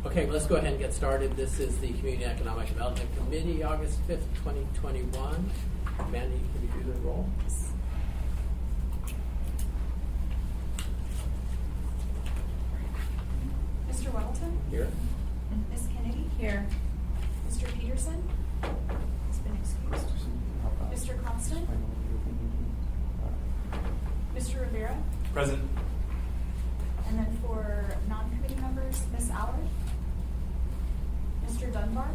Okay, let's go ahead and get started. This is the Community Economic Development Committee, August 5th, 2021. Mandy, can you do the roll? Mr. Weddleton? Here. Ms. Kennedy? Here. Mr. Peterson? Has been excused. Mr. Constant? Mr. Rivera? Present. And then for non-committee members, Ms. Allard? Mr. Dunbar?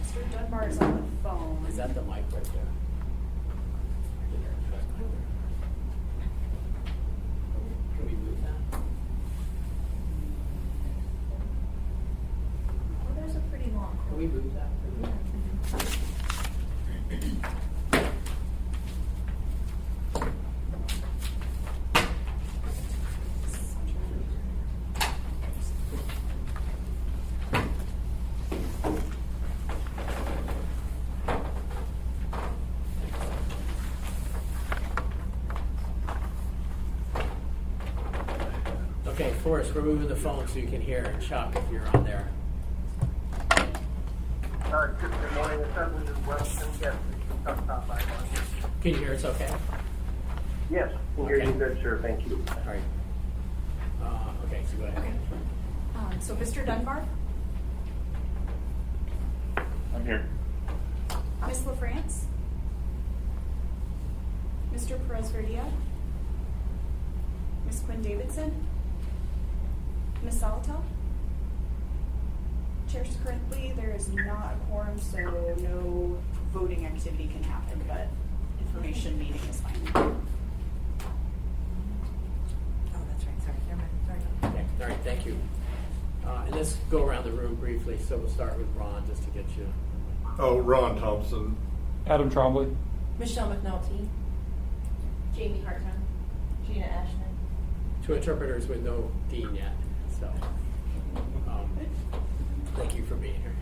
Mr. Dunbar is on the phone. Is that the mic right there? Can we move that? Oh, there's a pretty long Can we cord. move that? Okay, Forrest, we're moving the phone so you can hear Chuck if you're on there. Good morning, Assembly and Weston. Yes, this is Chuck by. Can you hear us okay? Yes, can hear you Okay. good, sir. Thank you. All right. Okay, so go ahead. Okay. So Mr. Dunbar? I'm here. Ms. LaFrance? Mr. Perez-Verdia? Ms. Quinn Davidson? Ms. Salatel? Chairs currently, there is not a quorum, so no voting activity can happen, but information meeting is fine. Oh, that's right. Sorry. Never mind. Sorry. Okay, all right, thank you. And let's go around the room briefly. So we'll start with Ron just to get you. Oh, Ron Thompson. Adam Trombley. Michelle McNulty. Jamie Hartman. Gina Ashman. Two interpreters with no dean yet, so thank you for being here.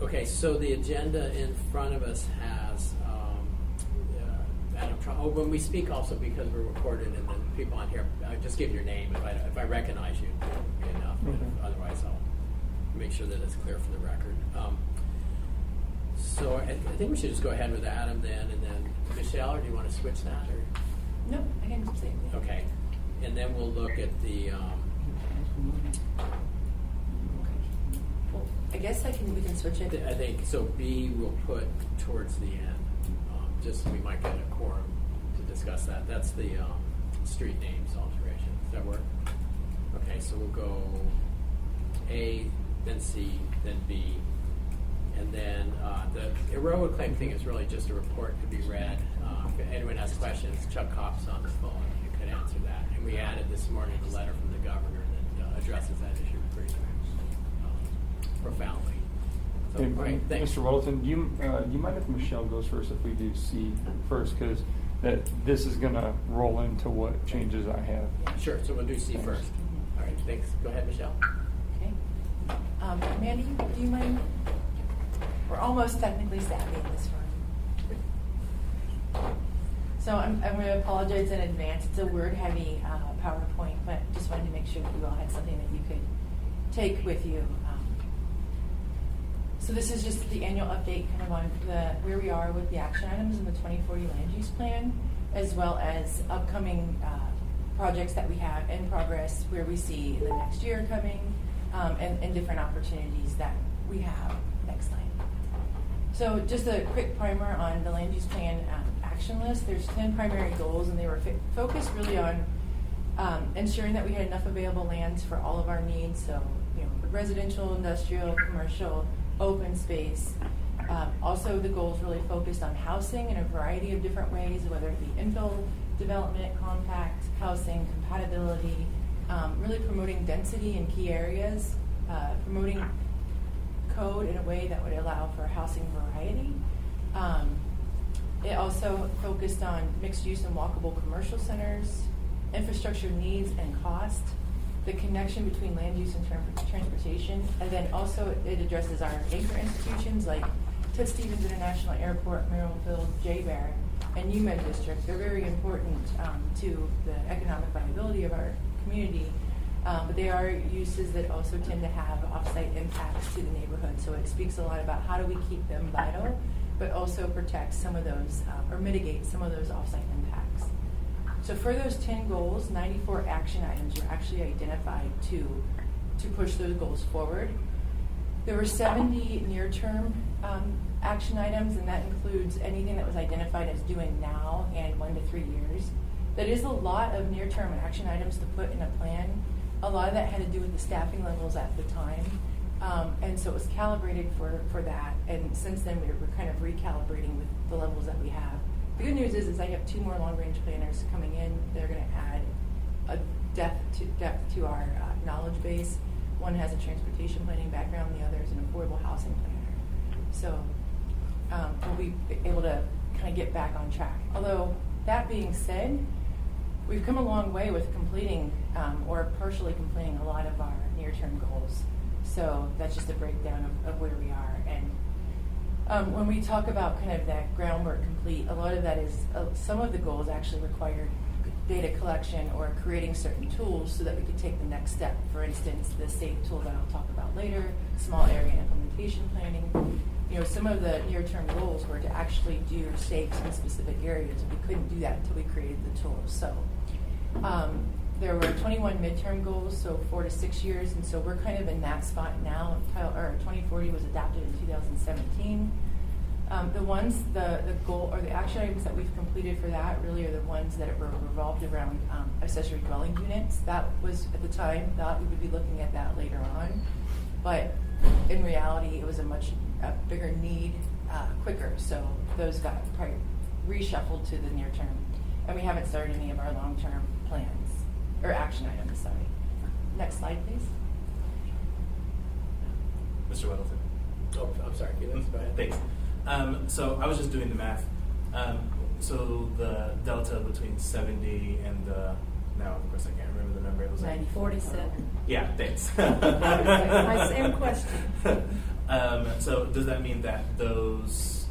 Okay, so the agenda in front of us has Adam Trump. Oh, when we speak also, because we're recorded and then people on here, just give your name if I recognize you enough. Okay. Otherwise, I'll make sure that it's clear for the record. So I think we should just go ahead with Adam then, and then Michelle, or do you want to switch that? Or? Nope, I can say it. Okay, and then we'll look at the. Well, I guess we can switch it. I think so. B we'll put towards the end. Just we might get a quorum to discuss that. That's the street names alteration. Does that work? Okay, so we'll go A, then C, then B, and then the heroic claim thing is really just a report to be read. If anyone has questions, Chuck Kopp's on the phone. You could answer that. And we added this morning a letter from the governor that addresses that issue pretty profoundly. So, Hey, right, thanks. Mr. Weddleton, do you mind if Michelle goes first if we do C first? Because this is going to roll into what changes I have. Sure, so we'll do C Thanks. first. All right, thanks. Go ahead, Michelle. Okay. Mandy, do you mind? We're almost technically savvy in this room. So I'm going to apologize in advance. It's a word-heavy PowerPoint, but just wanted to make sure that you all had something that you could take with you. So this is just the annual update kind of on where we are with the action items in the 2040 land use plan, as well as upcoming projects that we have in progress, where we see the next year coming, and different opportunities that we have next time. So just a quick primer on the land use plan action list. There's 10 primary goals, and they were focused really on ensuring that we had enough available lands for all of our needs. So, residential, industrial, commercial, open space. Also, the goals really focused on housing in a variety of different ways, whether it be infill development, compact housing, compatibility, really promoting density in key areas, promoting code in a way that would allow for housing variety. It also focused on mixed use and walkable commercial centers, infrastructure needs and cost, the connection between land use and transportation, and then also it addresses our anchor institutions like Toots Stevens International Airport, Merrill Field, J-Bear, and UMed district. They're very important to the economic viability of our community, but they are uses that also tend to have off-site impacts to the neighborhood. So it speaks a lot about how do we keep them vital, but also protect some of those or mitigate some of those off-site impacts. So for those 10 goals, 94 action items were actually identified to push those goals forward. There were 70 near-term action items, and that includes anything that was identified as doing now and 1 to 3 years. That is a lot of near-term action items to put in a plan. A lot of that had to do with the staffing levels at the time, and so it was calibrated for that. And since then, we're kind of recalibrating with the levels that we have. The good news is I have 2 more long-range planners coming in. They're going to add a depth to our knowledge base. One has a transportation planning background, the other is an affordable housing planner. So we'll be able to kind of get back on track. Although, that being said, we've come a long way with completing or partially completing a lot of our near-term goals. So that's just a breakdown of where we are. And when we talk about kind of that groundwork complete, a lot of that is, some of the goals actually required data collection or creating certain tools so that we could take the next step. For instance, the SAFE tool that I'll talk about later, small area implementation planning. You know, some of the near-term goals were to actually do SAFEs in specific areas. We couldn't do that until we created the tools. So there were 21 midterm goals, so 4 to 6 years, and so we're kind of in that spot now. 2040 was adopted in 2017. The goal or the action items that we've completed for that really are the ones that were revolved around accessory dwelling units. That was at the time thought we would be looking at that later on, but in reality, it was a much bigger need quicker. So those got probably reshuffled to the near term, and we haven't started any of our long-term plans or action items. Sorry. Next slide, please. Mr. Weddleton. Oh, I'm sorry, Felix, go ahead. Thanks. So I was just doing the math. So the delta between 70 and now of course I can't remember the number. It was like 47. Yeah, thanks. My same question. So does that mean that those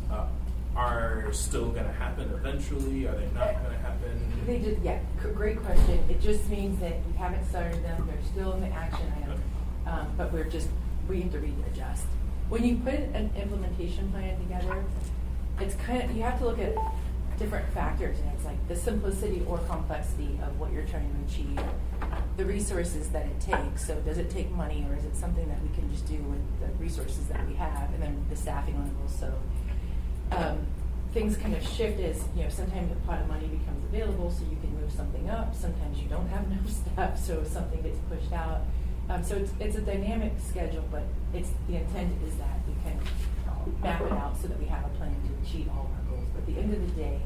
are still going to happen eventually? Are they not going to happen? They just, yeah, great question. It just means that we haven't started them. They're still in the action item, but we have to readjust. When you put an implementation plan together, it's kind of, you have to look at different factors, and it's like the simplicity or complexity of what you're trying to achieve, the resources that it takes. So does it take money, or is it something that we can just do with the resources that we have, and then the staffing levels. So things kind of shift as, you know, sometimes a pot of money becomes available so you can move something up. Sometimes you don't have enough staff, so something gets pushed out. So it's a dynamic schedule, but the intent is that we can map it out so that we have a plan to achieve all of our goals. But at the end of the day,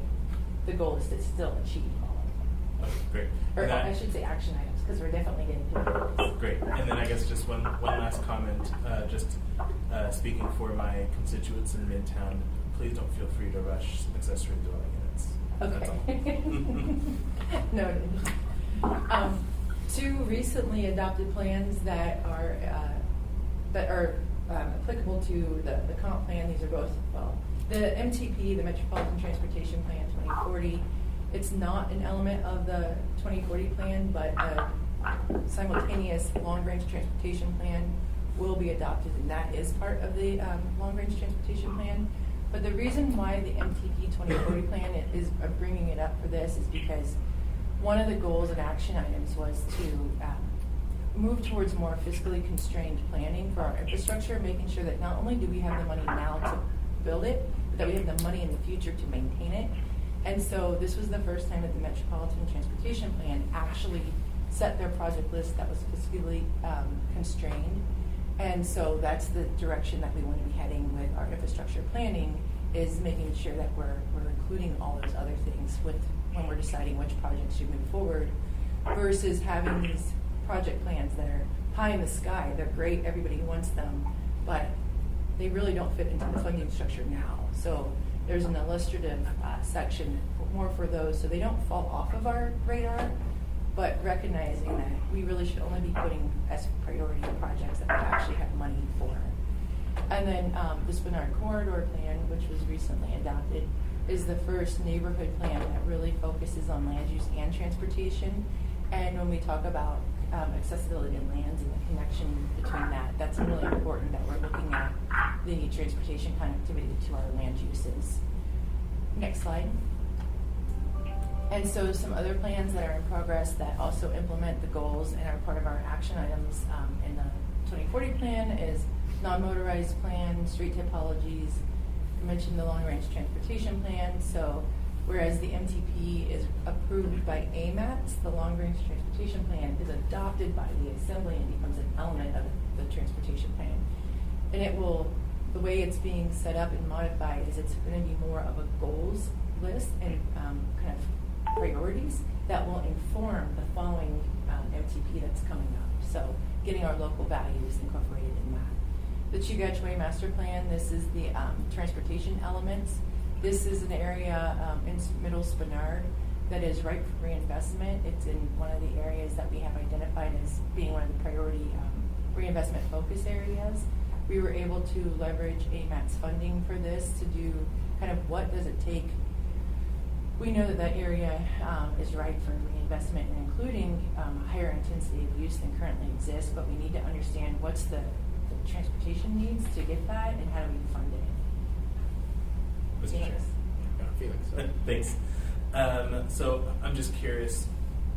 the goal is to still achieve all of them. Okay, great. Or And that- I should say action items, because we're definitely getting to it. Great. And then I guess just one last comment, just speaking for my constituents in Midtown, please don't feel free to rush accessory dwelling units. That's all. Noted. 2 recently adopted plans that are applicable to the comp plan. These are both, well, the MTP, the Metropolitan Transportation Plan 2040. It's not an element of the 2040 plan, but a simultaneous long-range transportation plan will be adopted, and that is part of the long-range transportation plan. But the reason why the MTP 2040 plan is bringing it up for this is because one of the goals and action items was to move towards more fiscally constrained planning for our infrastructure, making sure that not only do we have the money now to build it, but that we have the money in the future to maintain it. And so this was the first time that the Metropolitan Transportation Plan actually set their project list that was fiscally constrained. And so that's the direction that we want to be heading with our infrastructure planning, is making sure that we're including all those other things when we're deciding which projects should move forward, versus having these project plans that are pie in the sky. They're great, everybody wants them, but they really don't fit into the funding structure now. So there's an illustrative section more for those, so they don't fall off of our radar, but recognizing that we really should only be putting as priority projects that we actually have money for. And then the Spinard Corridor Plan, which was recently adopted, is the first neighborhood plan that really focuses on land use and transportation. And when we talk about accessibility and lands and the connection between that, that's really important that we're looking at the transportation connectivity to our land uses. Next slide. And so some other plans that are in progress that also implement the goals and are part of our action items in the 2040 plan is non-motorized plan, street typologies. I mentioned the long-range transportation plan. So whereas the MTP is approved by AMATS, the long-range transportation plan is adopted by the Assembly and becomes an element of the transportation plan. And it will, the way it's being set up and modified is it's going to be more of a goals list and kind of priorities that will inform the following MTP that's coming up. So getting our local values incorporated in that. The Chugach Way Master Plan, this is the transportation elements. This is an area in Middle Spenard that is ripe for reinvestment. It's in one of the areas that we have identified as being one of the priority reinvestment focus areas. We were able to leverage AMAT's funding for this to do kind of what does it take. We know that that area is ripe for reinvestment, and including a higher intensity of use than currently exists, but we need to understand what's the transportation needs to get that and how do we fund it. Mr. Chair. Felix. sorry. Thanks. So I'm just curious.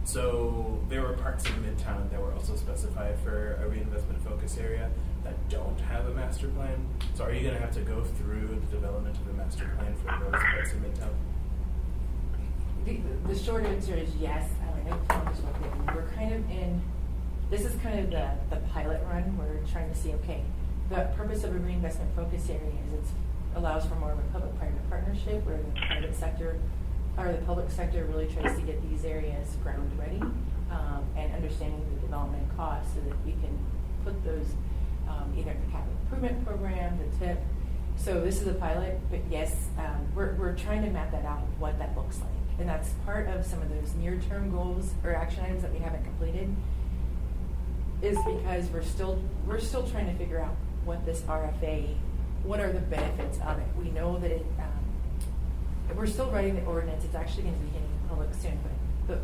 So there were parts of Midtown that were also specified for a reinvestment focus area that don't have a master plan. So are you going to have to go through the development of a master plan for those parts of Midtown? The short answer is yes. We're kind of in, this is kind of the pilot run. We're trying to see, okay, the purpose of a reinvestment focus area is it allows for more of a public-private partnership where the private sector or the public sector really tries to get these areas ground ready and understanding the development costs so that we can put those either in the capital improvement program, the TIP. So this is a pilot, but yes, we're trying to map that out, what that looks like. And that's part of some of those near-term goals or action items that we haven't completed is because we're still trying to figure out what this RFA, what are the benefits of it. We know that it, we're still writing the ordinance. It's actually going to be hitting the public soon, but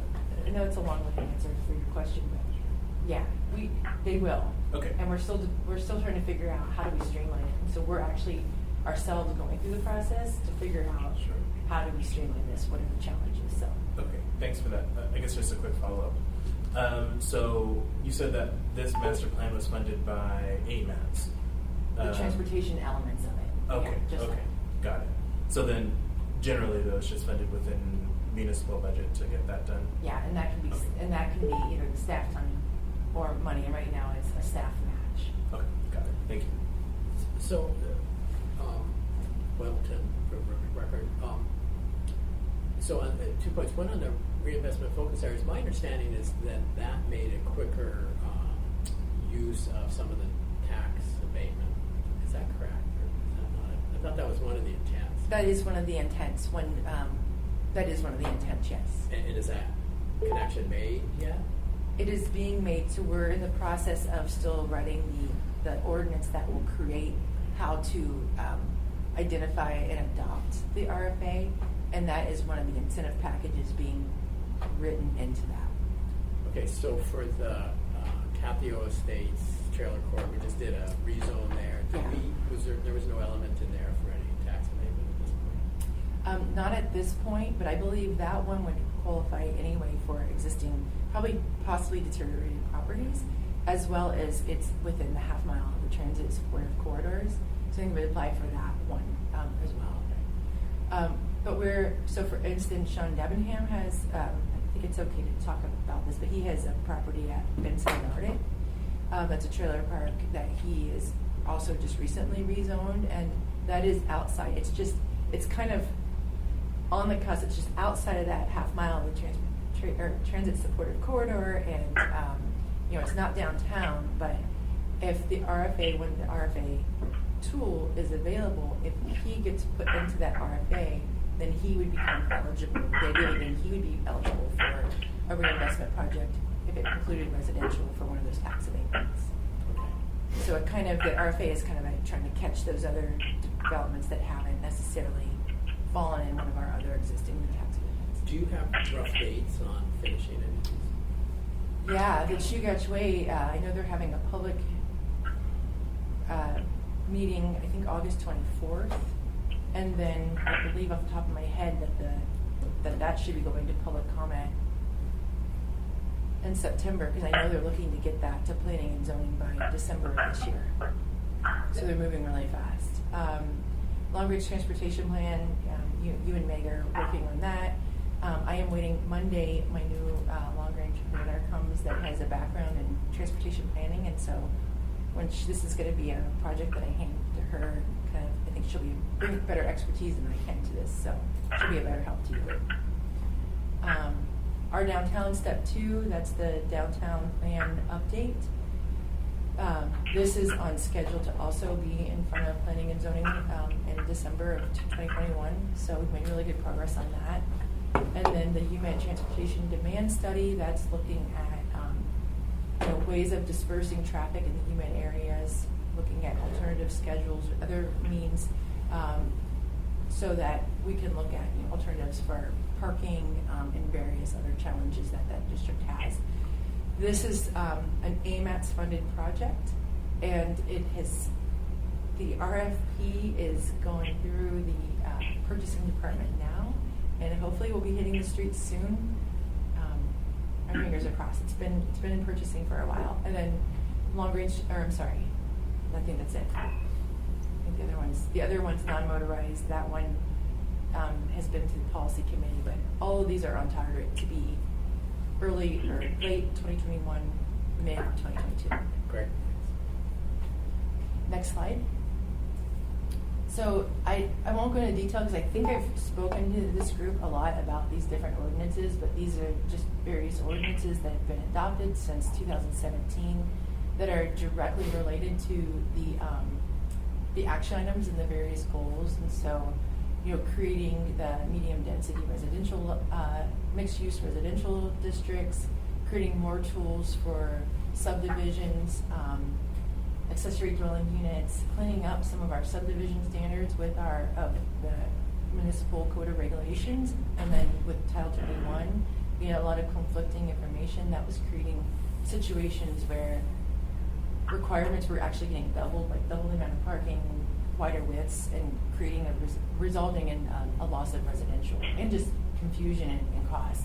I know it's a long-winded answer for your question, but yeah, they will. Okay. And we're still trying to figure out how do we streamline it. And so we're actually ourselves going through the process to figure out Sure. how do we streamline this, what are the challenges. So Okay, thanks for that. I guess just a quick follow-up. So you said that this master plan was funded by AMATS. the transportation elements of it. Okay, Yeah, just okay, like- got it. So then generally those just funded within municipal budget to get that done? Yeah, and that can be either the staff time or money. And right now it's a staff match. Okay, got it. Thank you. So, Wellington, for record. So on 2 points. One on the reinvestment focus areas. My understanding is that made a quicker use of some of the tax abatement. Is that correct? Or is that not? I thought that was one of the intents. That is one of the intents. That is one of the intents. Yes. And is that connection made yet? It is being made, so we're in the process of still writing the ordinance that will create how to identify and adopt the RFA, and that is one of the incentive packages being written into that. Okay, so for the Capio Estates trailer court, we just did a rezone there. Yeah. There was no element in there for any tax abatement at this point? Not at this point, but I believe that one would qualify anyway for existing, probably possibly deteriorated properties, as well as it's within the half mile of the transit supportive corridors. So I think we would apply for that one as well. So for instance, Sean Debenham has, I think it's okay to talk about this, but he has a property at Benson and Arctic. That's a trailer park that he is also just recently rezoned, and that is outside. It's kind of on the cusp. It's just outside of that half mile of the transit supportive corridor, and it's not downtown. But if the RFA, when the RFA tool is available, if he gets put into that RFA, then he would become eligible. The idea would be he would be eligible for a reinvestment project if it included residential for one of those tax abatements. Okay. So the RFA is kind of like trying to catch those other developments that haven't necessarily fallen in one of our other existing tax abatements. Do you have rough dates on finishing any of these? Yeah, the Chugach Way, I know they're having a public meeting, I think August 24th. And then I believe off the top of my head that should be going to public comment in September, because I know they're looking to get that to planning and zoning by December of this year. So they're moving really fast. Long Range Transportation Plan, you and Meg are working on that. I am waiting Monday, my new long range planner comes that has a background in transportation planning, and so this is going to be a project that I hand to her. Kind of, I think she'll bring better expertise than I can to this, so she'll be a better help to you. Our downtown step 2, that's the downtown plan update. This is on schedule to also be in front of planning and zoning in December of 2021, so we've made really good progress on that. And then the UMed Transportation Demand Study, that's looking at ways of dispersing traffic in the UMed areas, looking at alternative schedules or other means, so that we can look at alternatives for parking and various other challenges that district has. This is an AMATS funded project, and the RFP is going through the purchasing department now, and hopefully we'll be hitting the streets soon. Our fingers are crossed. It's been in purchasing for a while, and then I think that's it. I think the other one's non-motorized. That one has been to the policy committee, but all of these are on target to be early or late 2021, mid 2022. Great. Next slide. So I won't go into detail because I think I've spoken to this group a lot about these different ordinances, but these are just various ordinances that have been adopted since 2017 that are directly related to the action items and the various goals. And so, creating the medium density residential, mixed use residential districts, creating more tools for subdivisions, accessory dwelling units, cleaning up some of our subdivision standards with the municipal code of regulations, and then with Title 21, we had a lot of conflicting information that was creating situations where requirements were actually getting doubled, like double the amount of parking, wider widths, and resulting in a loss of residential and just confusion and cost.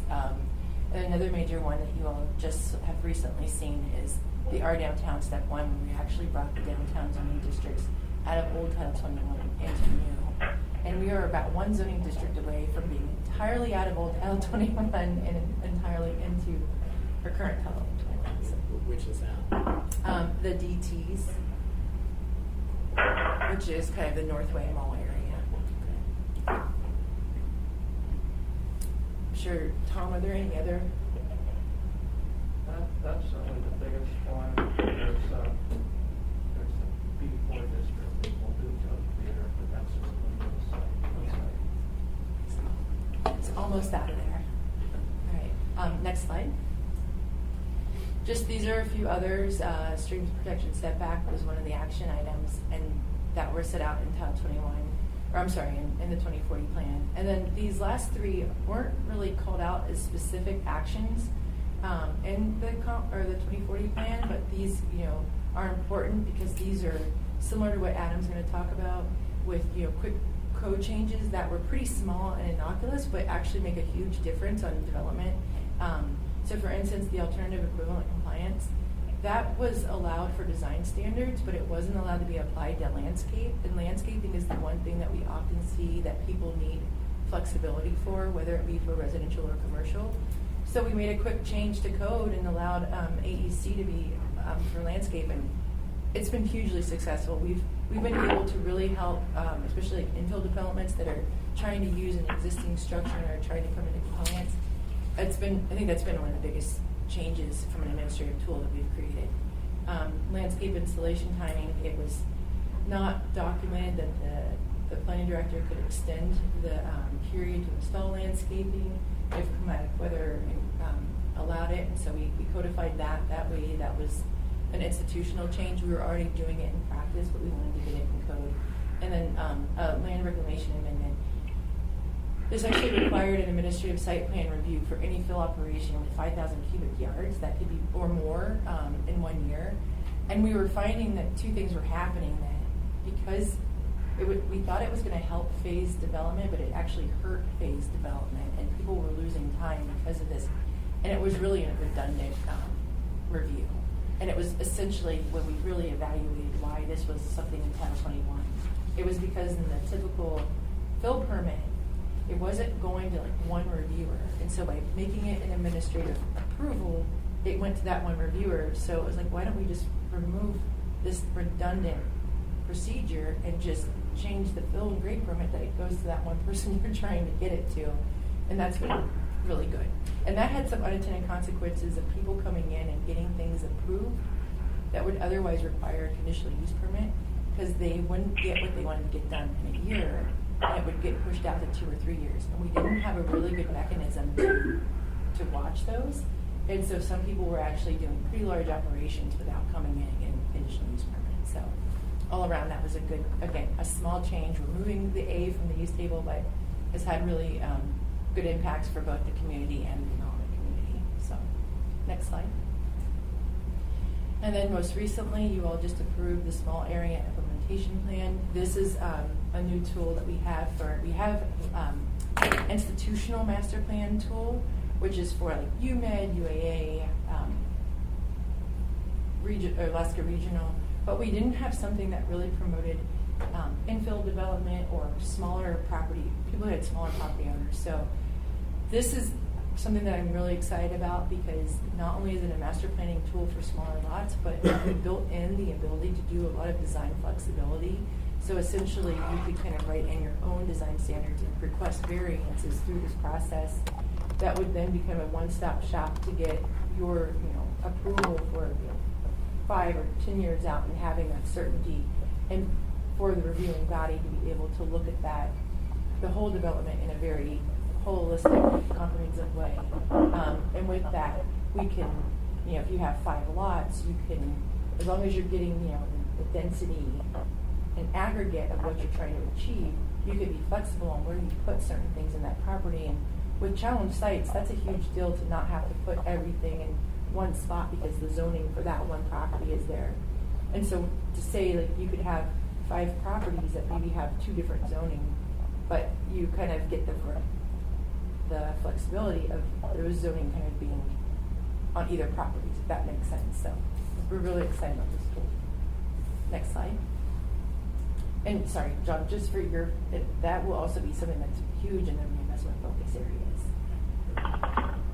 And another major one that you all just have recently seen is the Our Downtown Step 1, where we actually brought the downtown zoning districts out of old Title 21 into new. And we are about one zoning district away from being entirely out of old Title 21 and entirely into our current Title 21. So, Which is that? the DTs, which is kind of the Northway Mall area. I'm sure, Tom, are there any other? That's certainly the biggest one. There's the B4 district that will do Joe Theater, but that's just a little site. It's almost out of there. All right, next slide. Just these are a few others. Streams protection setback was one of the action items, and that were set out in Title 21, or I'm sorry, in the 2040 plan. And then these last 3 weren't really called out as specific actions in the 2040 plan, but these are important because these are similar to what Adam's going to talk about with quick code changes that were pretty small and innocuous, but actually make a huge difference on development. So for instance, the alternative equivalent compliance, that was allowed for design standards, but it wasn't allowed to be applied to landscape. And landscaping is the one thing that we often see that people need flexibility for, whether it be for residential or commercial. So we made a quick change to code and allowed AEC to be for landscape, and it's been hugely successful. We've been able to really help, especially like infill developments that are trying to use an existing structure and are trying to come into compliance. I think that's been one of the biggest changes from an administrative tool that we've created. Landscape installation timing, it was not documented that the planning director could extend the period to install landscaping if climatic weather allowed it, and so we codified that way. That was an institutional change. We were already doing it in practice, but we wanted to get it in code. And then a land reclamation amendment. This actually required an administrative site plan review for any fill operation with 5,000 cubic yards, that could be, or more, in 1 year. And we were finding that two things were happening, that because we thought it was gonna help phase development, but it actually hurt phase development, and people were losing time because of this. And it was really a redundant, review. And it was essentially when we really evaluated why this was something in Title 21. It was because in the typical fill permit, it wasn't going to like one reviewer. And so by making it an administrative approval, it went to that one reviewer. So it was like, why don't we just remove this redundant procedure and just change the fill and grade permit that it goes to that one person you're trying to get it to. And that's been really good. And that had some unintended consequences of people coming in and getting things approved that would otherwise require a conditional use permit, because they wouldn't get what they wanted to get done in a year, and it would get pushed out to 2 or 3 years. And we didn't have a really good mechanism to watch those. And so some people were actually doing pretty large operations without coming in and getting conditional use permits. So all around, that was a good, again, a small change, removing the A from the use table, but has had really good impacts for both the community and the development community. So, next slide. And then most recently, you all just approved the small area implementation plan. This is a new tool that we have institutional master plan tool, which is for like UMed, UAA, Alaska Regional, but we didn't have something that really promoted infill development or smaller property, people who had smaller property owners. So this is something that I'm really excited about, because not only is it a master planning tool for smaller lots, but we built in the ability to do a lot of design flexibility. So essentially, you could kind of write in your own design standards and request variances through this process that would then become a one-stop shop to get your approval for 5 or 10 years out, and having that certainty, and for the reviewing body to be able to look at that, the whole development in a very holistic, comprehensive way. And with that, we can, if you have 5 lots, you can, as long as you're getting, the density and aggregate of what you're trying to achieve, you can be flexible on where you put certain things in that property. And with challenge sites, that's a huge deal to not have to put everything in one spot, because the zoning for that one property is there. And so to say, like, you could have 5 properties that maybe have 2 different zoning, but you kind of get the flexibility of those zoning kind of being on either properties, if that makes sense. So we're really excited about this tool. Next slide. And sorry, John, just for that will also be something that's huge in the reinvestment focus areas.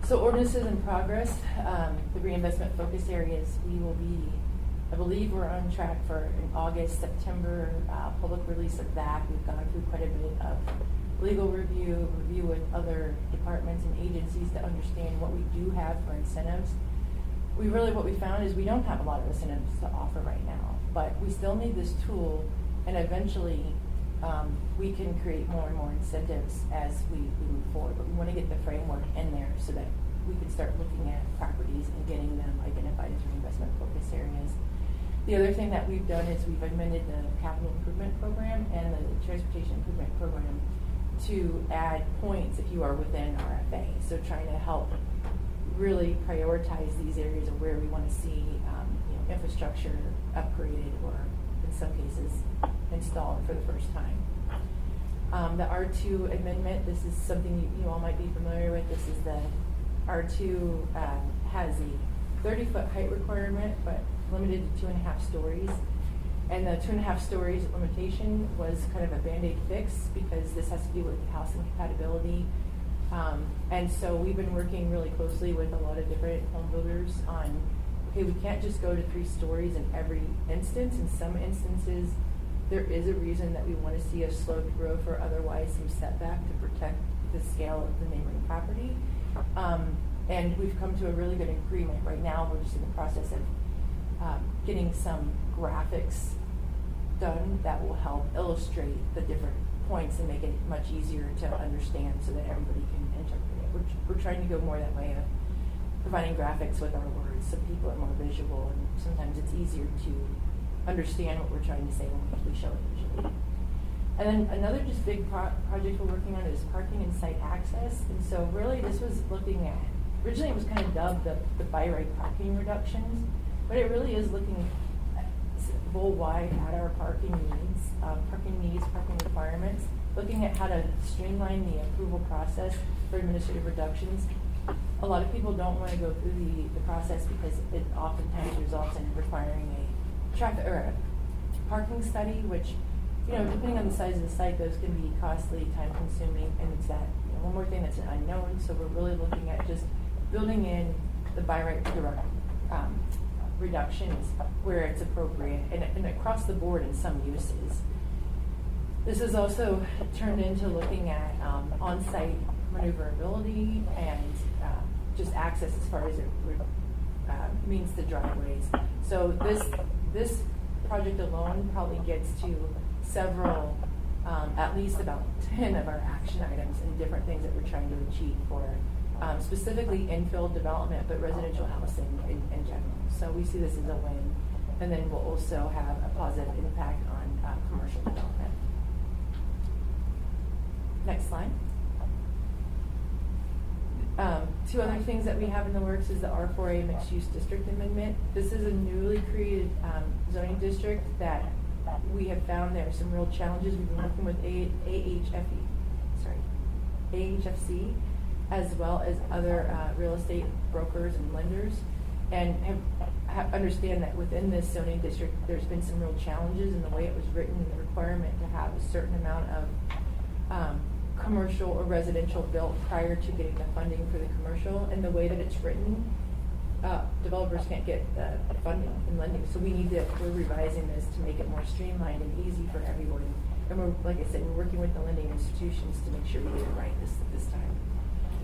So ordinances in progress, the reinvestment focus areas, we will be, I believe we're on track for an August, September public release of that. We've gone through quite a bit of legal review with other departments and agencies to understand what we do have for incentives. What we found is we don't have a lot of incentives to offer right now, but we still need this tool, and eventually we can create more and more incentives as we move forward. But we want to get the framework in there so that we can start looking at properties and getting them identified as reinvestment focus areas. The other thing that we've done is we've amended the capital improvement program and the transportation improvement program to add points if you are within RFA. So trying to help really prioritize these areas of where we want to see infrastructure upgraded, or in some cases installed for the first time. The R2 amendment, this is something you all might be familiar with. This is the R2 has a 30-foot height requirement, but limited to 2.5 stories. And the 2.5 stories limitation was kind of a Band-Aid fix, because this has to do with housing compatibility. And so we've been working really closely with a lot of different home builders on, okay, we can't just go to 3 stories in every instance. In some instances, there is a reason that we want to see a sloped roof or otherwise some setback to protect the scale of the neighboring property. And we've come to a really good agreement. Right now, we're just in the process of getting some graphics done that will help illustrate the different points and make it much easier to understand so that everybody can interpret it. We're trying to go more that way of providing graphics with our words so people are more visual, and sometimes it's easier to understand what we're trying to say when we show it visually. And then another just big project we're working on is parking and site access. And so really this was looking at, originally it was kind of dubbed the by right parking reductions, but it really is looking wide at our parking needs, parking requirements, looking at how to streamline the approval process for administrative reductions. A lot of people don't want to go through the process because it oftentimes results in requiring a traffic or a parking study, which, you know, depending on the size of the site, those can be costly, time consuming, and it's that, you know, one more thing that's an unknown. So we're really looking at just building in the by right direct reductions where it's appropriate and across the board in some uses. This is also turned into looking at on-site maneuverability and just access as far as it means the driveways. So this project alone probably gets to several, at least about 10 of our action items and different things that we're trying to achieve for specifically infill development, but residential housing in general. So we see this as a win. And then we'll also have a positive impact on commercial development. Next slide. Two other things that we have in the works is the R4A mixed use district amendment. This is a newly created zoning district that we have found there are some real challenges. We've been working with AHFC as well as other real estate brokers and lenders, and have understand that within this zoning district there's been some real challenges in the way it was written and the requirement to have a certain amount of commercial or residential built prior to getting the funding for the commercial, and the way that it's written, developers can't get the funding and lending. So we're revising this to make it more streamlined and easy for everyone. And we're, like I said, we're working with the lending institutions to make sure we get it right this time.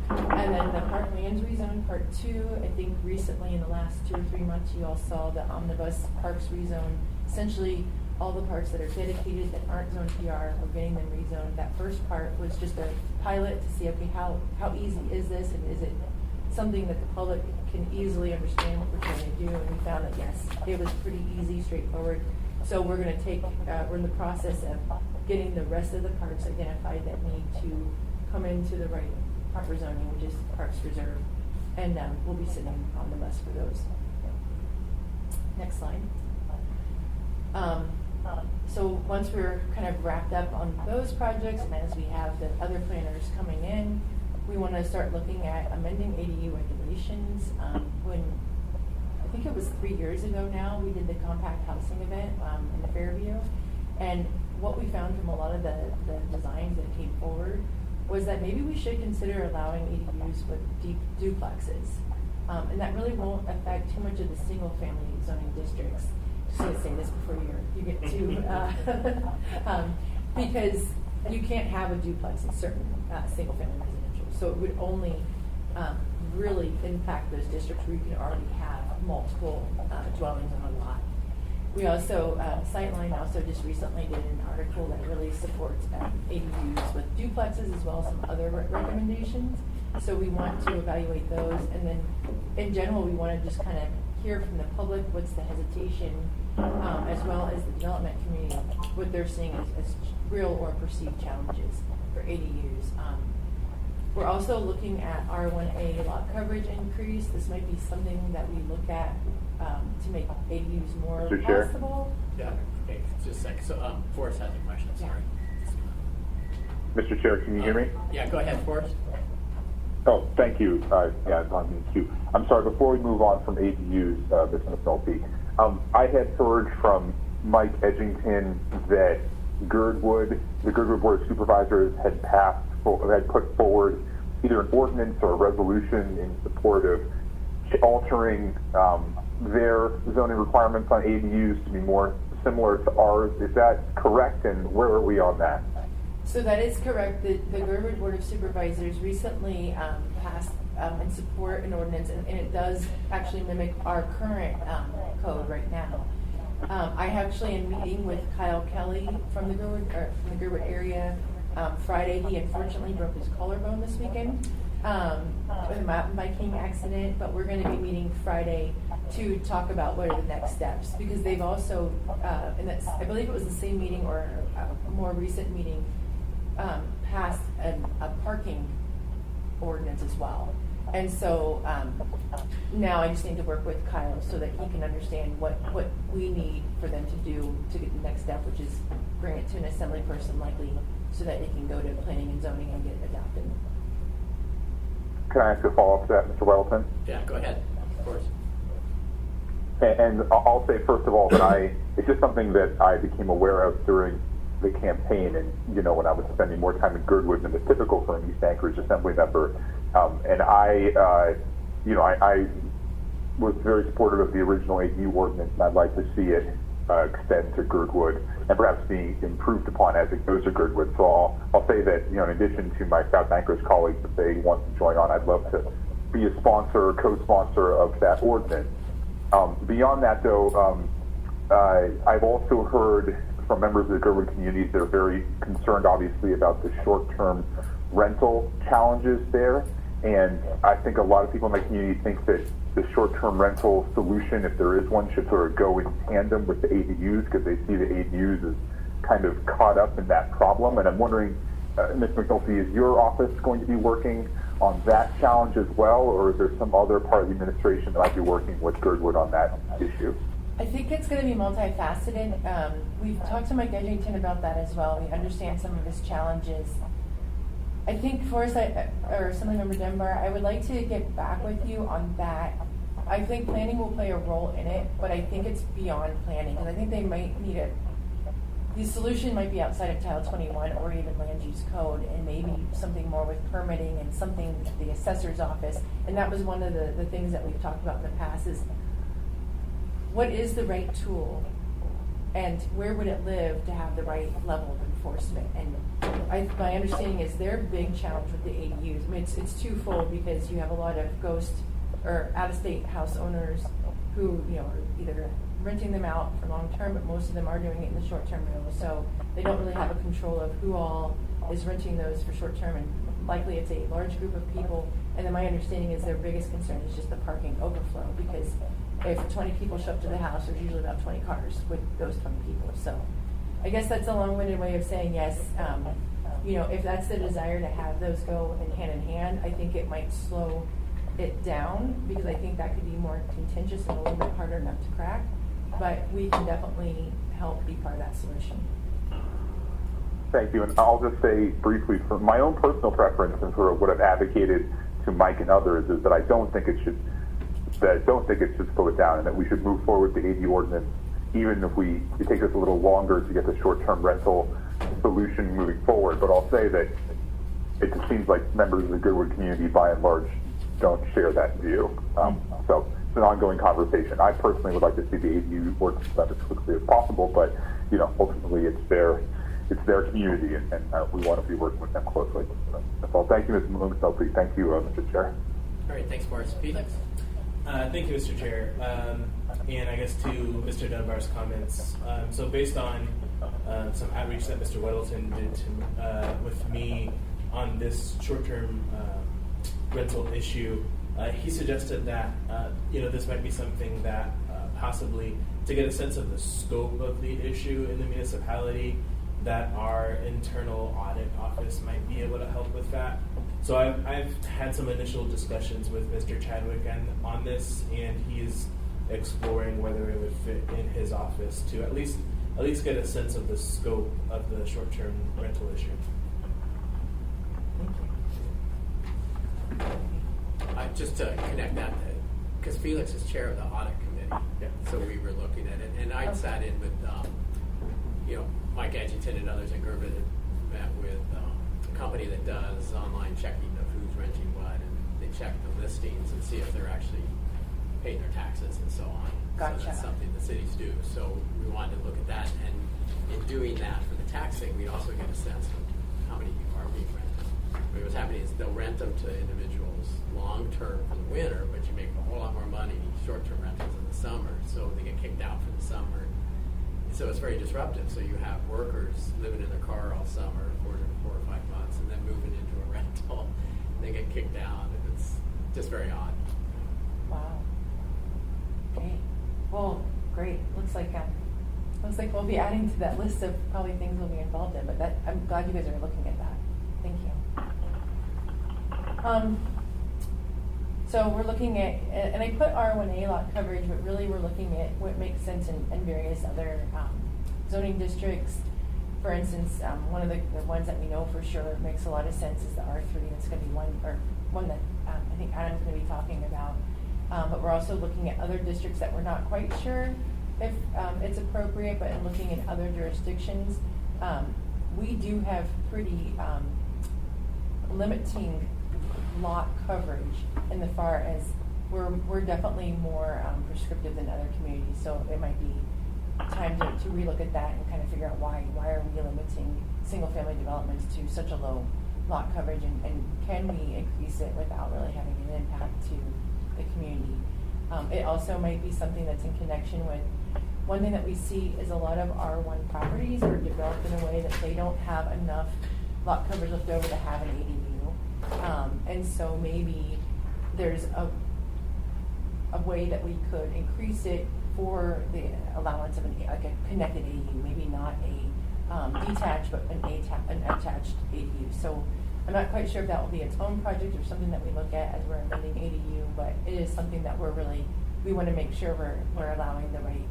And then the Park Lands Rezone Part 2, I think recently in the last 2 or 3 months you all saw the Omnibus Parks Rezone. Essentially all the parks that are dedicated that aren't zone PR are getting them rezoned. That first part was just a pilot to see, okay, how easy is this, and is it something that the public can easily understand what we're trying to do? And we found that yes, it was pretty easy, straightforward. So we're going to we're in the process of getting the rest of the parks identified that need to come into the right proper zoning, which is Parks Reserve, and we'll be sitting on the bus for those. Next slide. So once we're kind of wrapped up on those projects, and as we have the other planners coming in, we want to start looking at amending ADU regulations. When I think it was 3 years ago now, we did the compact housing event in the Fairview, and what we found from a lot of the designs that came forward was that maybe we should consider allowing ADUs with deep duplexes, and that really won't affect too much of the single-family zoning districts. Just going to say this before you get to, because you can't have a duplex in certain single-family residential, so it would only really impact those districts where you can already have multiple dwellings on a lot. We also, Sightline also just recently did an article that really supports ADUs with duplexes as well as some other recommendations. So we want to evaluate those, and then in general we want to just kind of hear from the public what's the hesitation, as well as the development community, what they're seeing as real or perceived challenges for ADUs. We're also looking at R1A lot coverage increase. This might be something that we look at to make ADUs more Mr. Chair? possible. Yeah, okay, just a second. So, Forrest has a question, sorry. Mr. Chair, can you hear me? Yeah, go ahead, Forrest. Oh, thank you. Yeah, it's on the queue. I'm sorry, before we move on from ADUs, Ms. McNulty, I had heard from Mike Edgington that the Girdwood Board of Supervisors had put forward either an ordinance or a resolution in support of altering their zoning requirements on ADUs to be more similar to ours. Is that correct, and where are we on that? So that is correct. The Girdwood Board of Supervisors recently passed and support an ordinance, and it does actually mimic our current code right now. I actually am meeting with Kyle Kelly from the Girdwood area Friday. He unfortunately broke his collarbone this weekend, with a mountain biking accident, but we're gonna be meeting Friday to talk about what are the next steps, because they've also, and that's, I believe it was the same meeting or a more recent meeting, passed a parking ordinance as well. And so, now I just need to work with Kyle so that he can understand what we need for them to do to get the next step, which is bring it to an assembly person likely, so that it can go to planning and zoning and get adopted. Can I ask a follow-up to that, Mr. Weddleton? Yeah, go ahead, of course. And I'll say, first of all, that it's just something that I became aware of during the campaign, and, you know, when I was spending more time in Girdwood than is typical for an East Anchorage Assembly member. And I was very supportive of the original ADU ordinance, and I'd like to see it extend to Girdwood and perhaps be improved upon as it goes to Girdwood. So I'll say that, you know, in addition to my South Anchorage colleagues, if they want to join on, I'd love to be a sponsor or co-sponsor of that ordinance. Beyond that, though, I've also heard from members of the Girdwood communities that are very concerned, obviously, about the short-term rental challenges there. And I think a lot of people in my community think that the short-term rental solution, if there is one, should sort of go in tandem with the ADUs, because they see the ADUs as kind of caught up in that problem. And I'm wondering, Ms. McNulty, is your office going to be working on that challenge as well, or is there some other part of the administration that might be working with Girdwood on that issue? I think it's going to be multifaceted. We've talked to Mike Edgington about that as well. We understand some of his challenges. I think for us, or Assemblymember Dunbar, I would like to get back with you on that. I think planning will play a role in it, but I think it's beyond planning, because I think they might need the solution might be outside of Title 21 or even land use code, and maybe something more with permitting and something at the assessor's office. And that was one of the things that we've talked about in the past is, what is the right tool, and where would it live to have the right level of enforcement? And my understanding is their big challenge with the ADUs, I mean, it's twofold, because you have a lot of ghost or out-of-state house owners who, you know, are either renting them out for long term, but most of them are doing it in the short term rental. So they don't really have a control of who all is renting those for short term, and likely it's a large group of people. And then my understanding is their biggest concern is just the parking overflow, because if 20 people show up to the house, there's usually about 20 cars with those 20 people. So I guess that's a long-winded way of saying yes. You know, if that's the desire to have those go in hand, I think it might slow it down, because I think that could be more contentious and a little bit harder nut to crack. But we can definitely help be part of that solution. Thank you. And I'll just say briefly, for my own personal preference and for what I've advocated to Mike and others, is that I don't think it should slow it down, and that we should move forward with the AD ordinance, even if it takes us a little longer to get the short-term rental solution moving forward. But I'll say that it just seems like members of the Girdwood community, by and large, don't share that view. So it's an ongoing conversation. I personally would like to see the ADU ordinance done as quickly as possible, but, you know, ultimately it's their community, and we want to be working with them closely. So that's all. Thank you, Ms. McNulty. Thank you, Mr. Chair. All right, thanks, Morris. Felix? Thank you, Mr. Chair. And I guess to Mr. Dunbar's comments, so based on some outreach that Mr. Weddleton did with me on this short-term rental issue, he suggested that this might be something that possibly, to get a sense of the scope of the issue in the municipality, that our internal audit office might be able to help with that. So I've had some initial discussions with Mr. Chadwick on this, and he's exploring whether it would fit in his office to at least get a sense of the scope of the short-term rental issue. Just to connect that, because Felix is chair of the audit committee, so we were looking at it, and I sat in with Mike Edgington and others in Girdwood had met with a company that does online checking of who's renting what, and they check the listings and see if they're actually paying their taxes and so on. Gotcha. So that's something the cities do. So we wanted to look at that, and in doing that for the taxing, we also get a sense of how many are being rented. What's happening is they'll rent them to individuals long-term for the winter, but you make a whole lot more money short-term rentals in the summer, so they get kicked out for the summer. So it's very disruptive. So you have workers living in their car all summer for 4 or 5 months, and then moving into a rental, they get kicked out. It's just very odd. Wow. Okay. Well, great. Looks like we'll be adding to that list of probably things we'll be involved in. But I'm glad you guys are looking at that. Thank you. So we're looking at, and I put R1A lot coverage, but really we're looking at what makes sense in various other zoning districts. For instance, one of the ones that we know for sure makes a lot of sense is the R3. That's going to be one that I think Adam's going to be talking about. But we're also looking at other districts that we're not quite sure if it's appropriate, but in looking at other jurisdictions, we do have pretty limiting lot coverage in the far as we're definitely more prescriptive than other communities. So it might be time to relook at that and kind of figure out why are we limiting single family developments to such a low lot coverage, and can we increase it without really having an impact to the community. It also might be something that's in connection with one thing that we see is a lot of R1 properties are developed in a way that they don't have enough lot coverage left over to have an ADU. And so maybe there's a way that we could increase it for the allowance of a connected ADU, maybe not a detached, but an attached ADU. So I'm not quite sure if that will be its own project or something that we look at as we're amending ADU, but it is something that we want to make sure we're allowing the right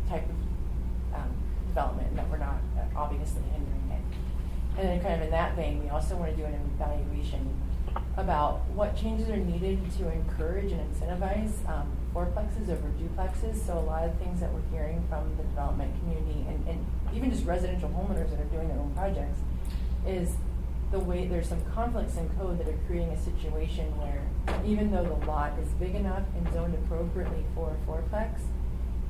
type of development and that we're not obviously hindering it. And then kind of in that vein, we also want to do an evaluation about what changes are needed to encourage and incentivize fourplexes over duplexes. So a lot of things that we're hearing from the development community and even just residential homeowners that are doing their own projects is the way there's some conflicts in code that are creating a situation where even though the lot is big enough and zoned appropriately for a fourplex,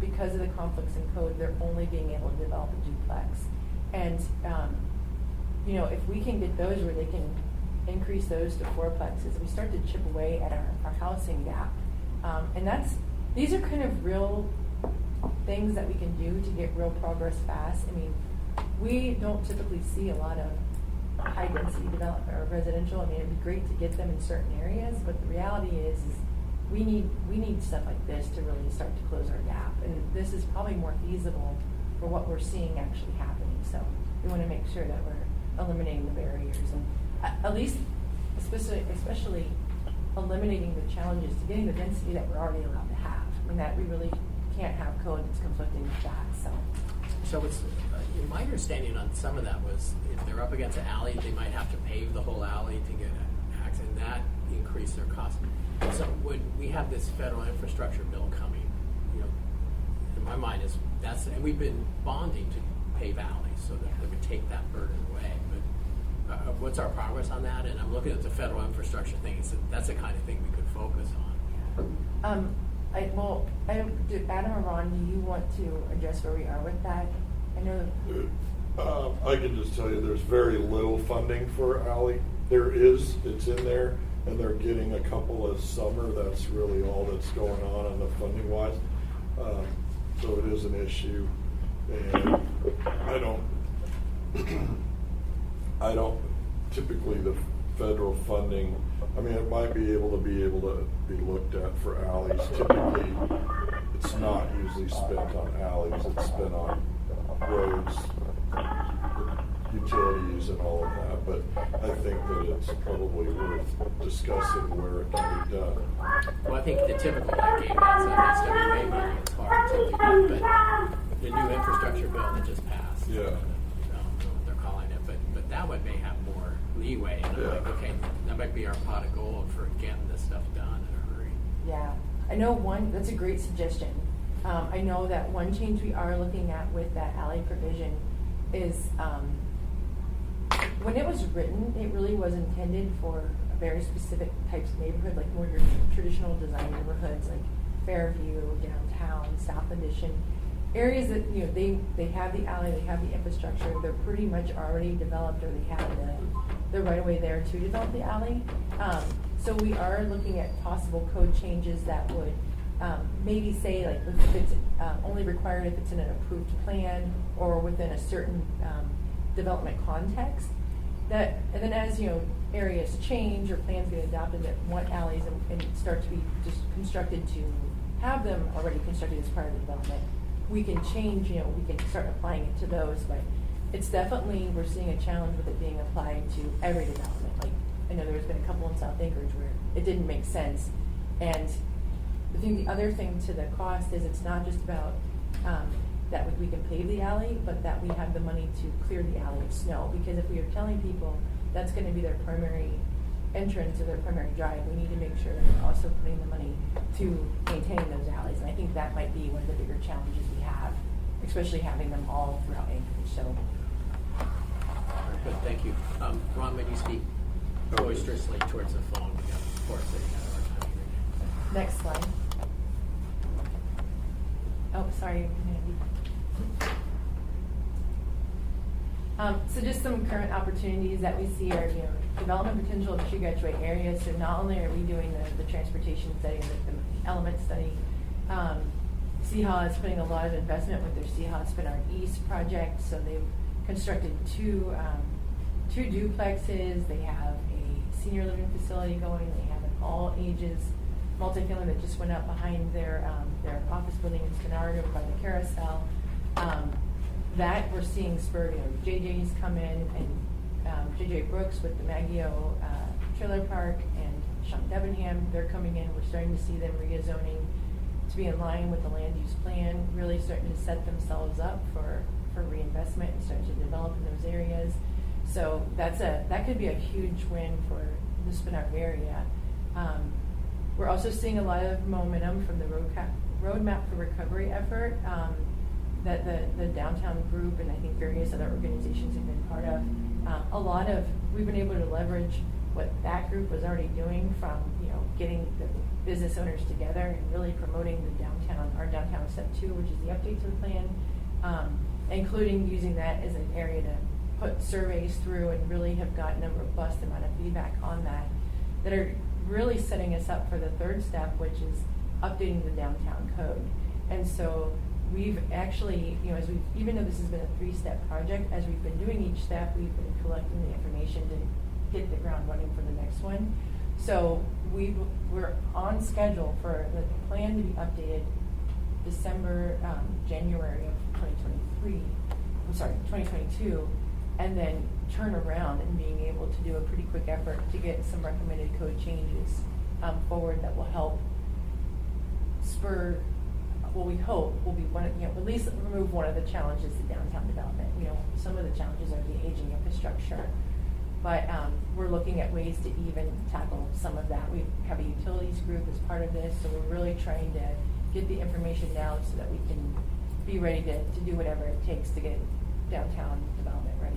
because of the conflicts in code, they're only being able to develop a duplex. And if we can get those where they can increase those to fourplexes, we start to chip away at our housing gap. And these are kind of real things that we can do to get real progress fast. I mean, we don't typically see a lot of high density development or residential. I mean, it'd be great to get them in certain areas, but the reality is we need stuff like this to really start to close our gap. And this is probably more feasible for what we're seeing actually happening. So we want to make sure that we're eliminating the barriers and at least especially eliminating the challenges to getting the density that we're already allowed to have. I mean, that we really can't have code that's conflicting with that. So it's my understanding on some of that was if they're up against an alley, they might have to pave the whole alley to get access, and that increased their cost. So would we have this federal infrastructure bill coming? In my mind and we've been bonding to pave alleys so that it would take that burden away. But what's our progress on that? And I'm looking at the federal infrastructure thing. So that's the kind of thing we could focus on. Adam or Ron, do you want to address where we are with that? I know. I can just tell you there's very little funding for alley. It's in there, and they're getting a couple of summer. That's really all that's going on the funding wise. So it is an issue, and I don't typically the federal funding. I mean, it might be able to be looked at for alleys. Typically, it's not usually spent on alleys. It's spent on roads, utilities, and all of that. But I think that it's probably worth discussing where it can be done. Well, I think the typical that game is SWA money is hard to do, but the new infrastructure bill that just passed. Yeah. I don't know what they're calling it, but that one may have more leeway. And I'm like, okay, that might be our pot of gold for getting this stuff done in a hurry. Yeah, I know that's a great suggestion. I know that one change we are looking at with that alley provision is when it was written, it really was intended for a very specific types of neighborhood, like more your traditional design neighborhoods like Fairview, downtown, South Addition, areas that they have the alley, they have the infrastructure, they're pretty much already developed, or they have the right of way there to develop the alley. So we are looking at possible code changes that would maybe say like if it's only required if it's in an approved plan or within a certain development context. And then as areas change or plans get adopted that want alleys and start to be just constructed to have them already constructed as part of the development, we can change, we can start applying it to those, but it's definitely, we're seeing a challenge with it being applied to every development. Like, I know there's been a couple in South Anchorage where it didn't make sense. And I think the other thing to the cost is it's not just about that we can pave the alley, but that we have the money to clear the alley of snow. Because if we are telling people that's going to be their primary entrance or their primary drive, we need to make sure that we're also putting the money to maintain those alleys. And I think that might be one of the bigger challenges we have, especially having them all throughout Anchorage. So, Very good, thank you. Ron, when you speak boisterously towards the phone, we have four sitting out of our time here. next slide. Oh, sorry. So just some current opportunities that we see are, development potential of Tree Graduate area. So not only are we doing the transportation study, the element study, CHA is putting a lot of investment with their CHA Spinard East project. So they've constructed two duplexes. They have a senior living facility going. They have an all ages multifamily that just went up behind their office building in Spinard over by the Carousel. That we're seeing spur, JJ's come in, and JJ Brooks with the Maggio trailer park, and Sean Debenham, they're coming in. We're starting to see them rezoning to be in line with the land use plan, really starting to set themselves up for reinvestment and start to develop in those areas. So that could be a huge win for the Spinard area. We're also seeing a lot of momentum from the Roadmap for Recovery effort that the downtown group and I think various other organizations have been part of. We've been able to leverage what that group was already doing from getting the business owners together and really promoting our downtown step 2, which is the update to the plan, including using that as an area to put surveys through and really have gotten a robust amount of feedback on that are really setting us up for the third step, which is updating the downtown code. And so we've actually, even though this has been a 3-step project, as we've been doing each step, we've been collecting the information to hit the ground running for the next one. So we're on schedule for the plan to be updated January of 2022, and then turn around and being able to do a pretty quick effort to get some recommended code changes forward that will help spur what we hope will be at least remove one of the challenges to downtown development. Some of the challenges are the aging infrastructure, but we're looking at ways to even tackle some of that. We have a utilities group as part of this, so we're really trying to get the information now so that we can be ready to do whatever it takes to get downtown development ready.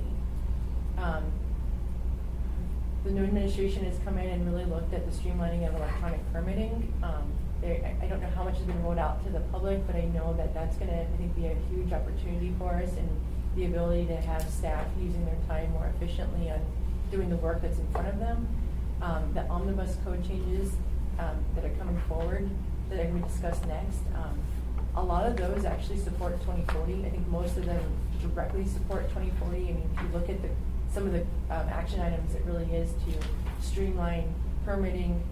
The new administration has come in and really looked at the streamlining of electronic permitting. I don't know how much has been rolled out to the public, but I know that that's going to, I think, be a huge opportunity for us, and the ability to have staff using their time more efficiently on doing the work that's in front of them. The omnibus code changes that are coming forward that I'm going to discuss next, a lot of those actually support 2040. I think most of them directly support 2040. I mean, if you look at some of the action items, it really is to streamline permitting,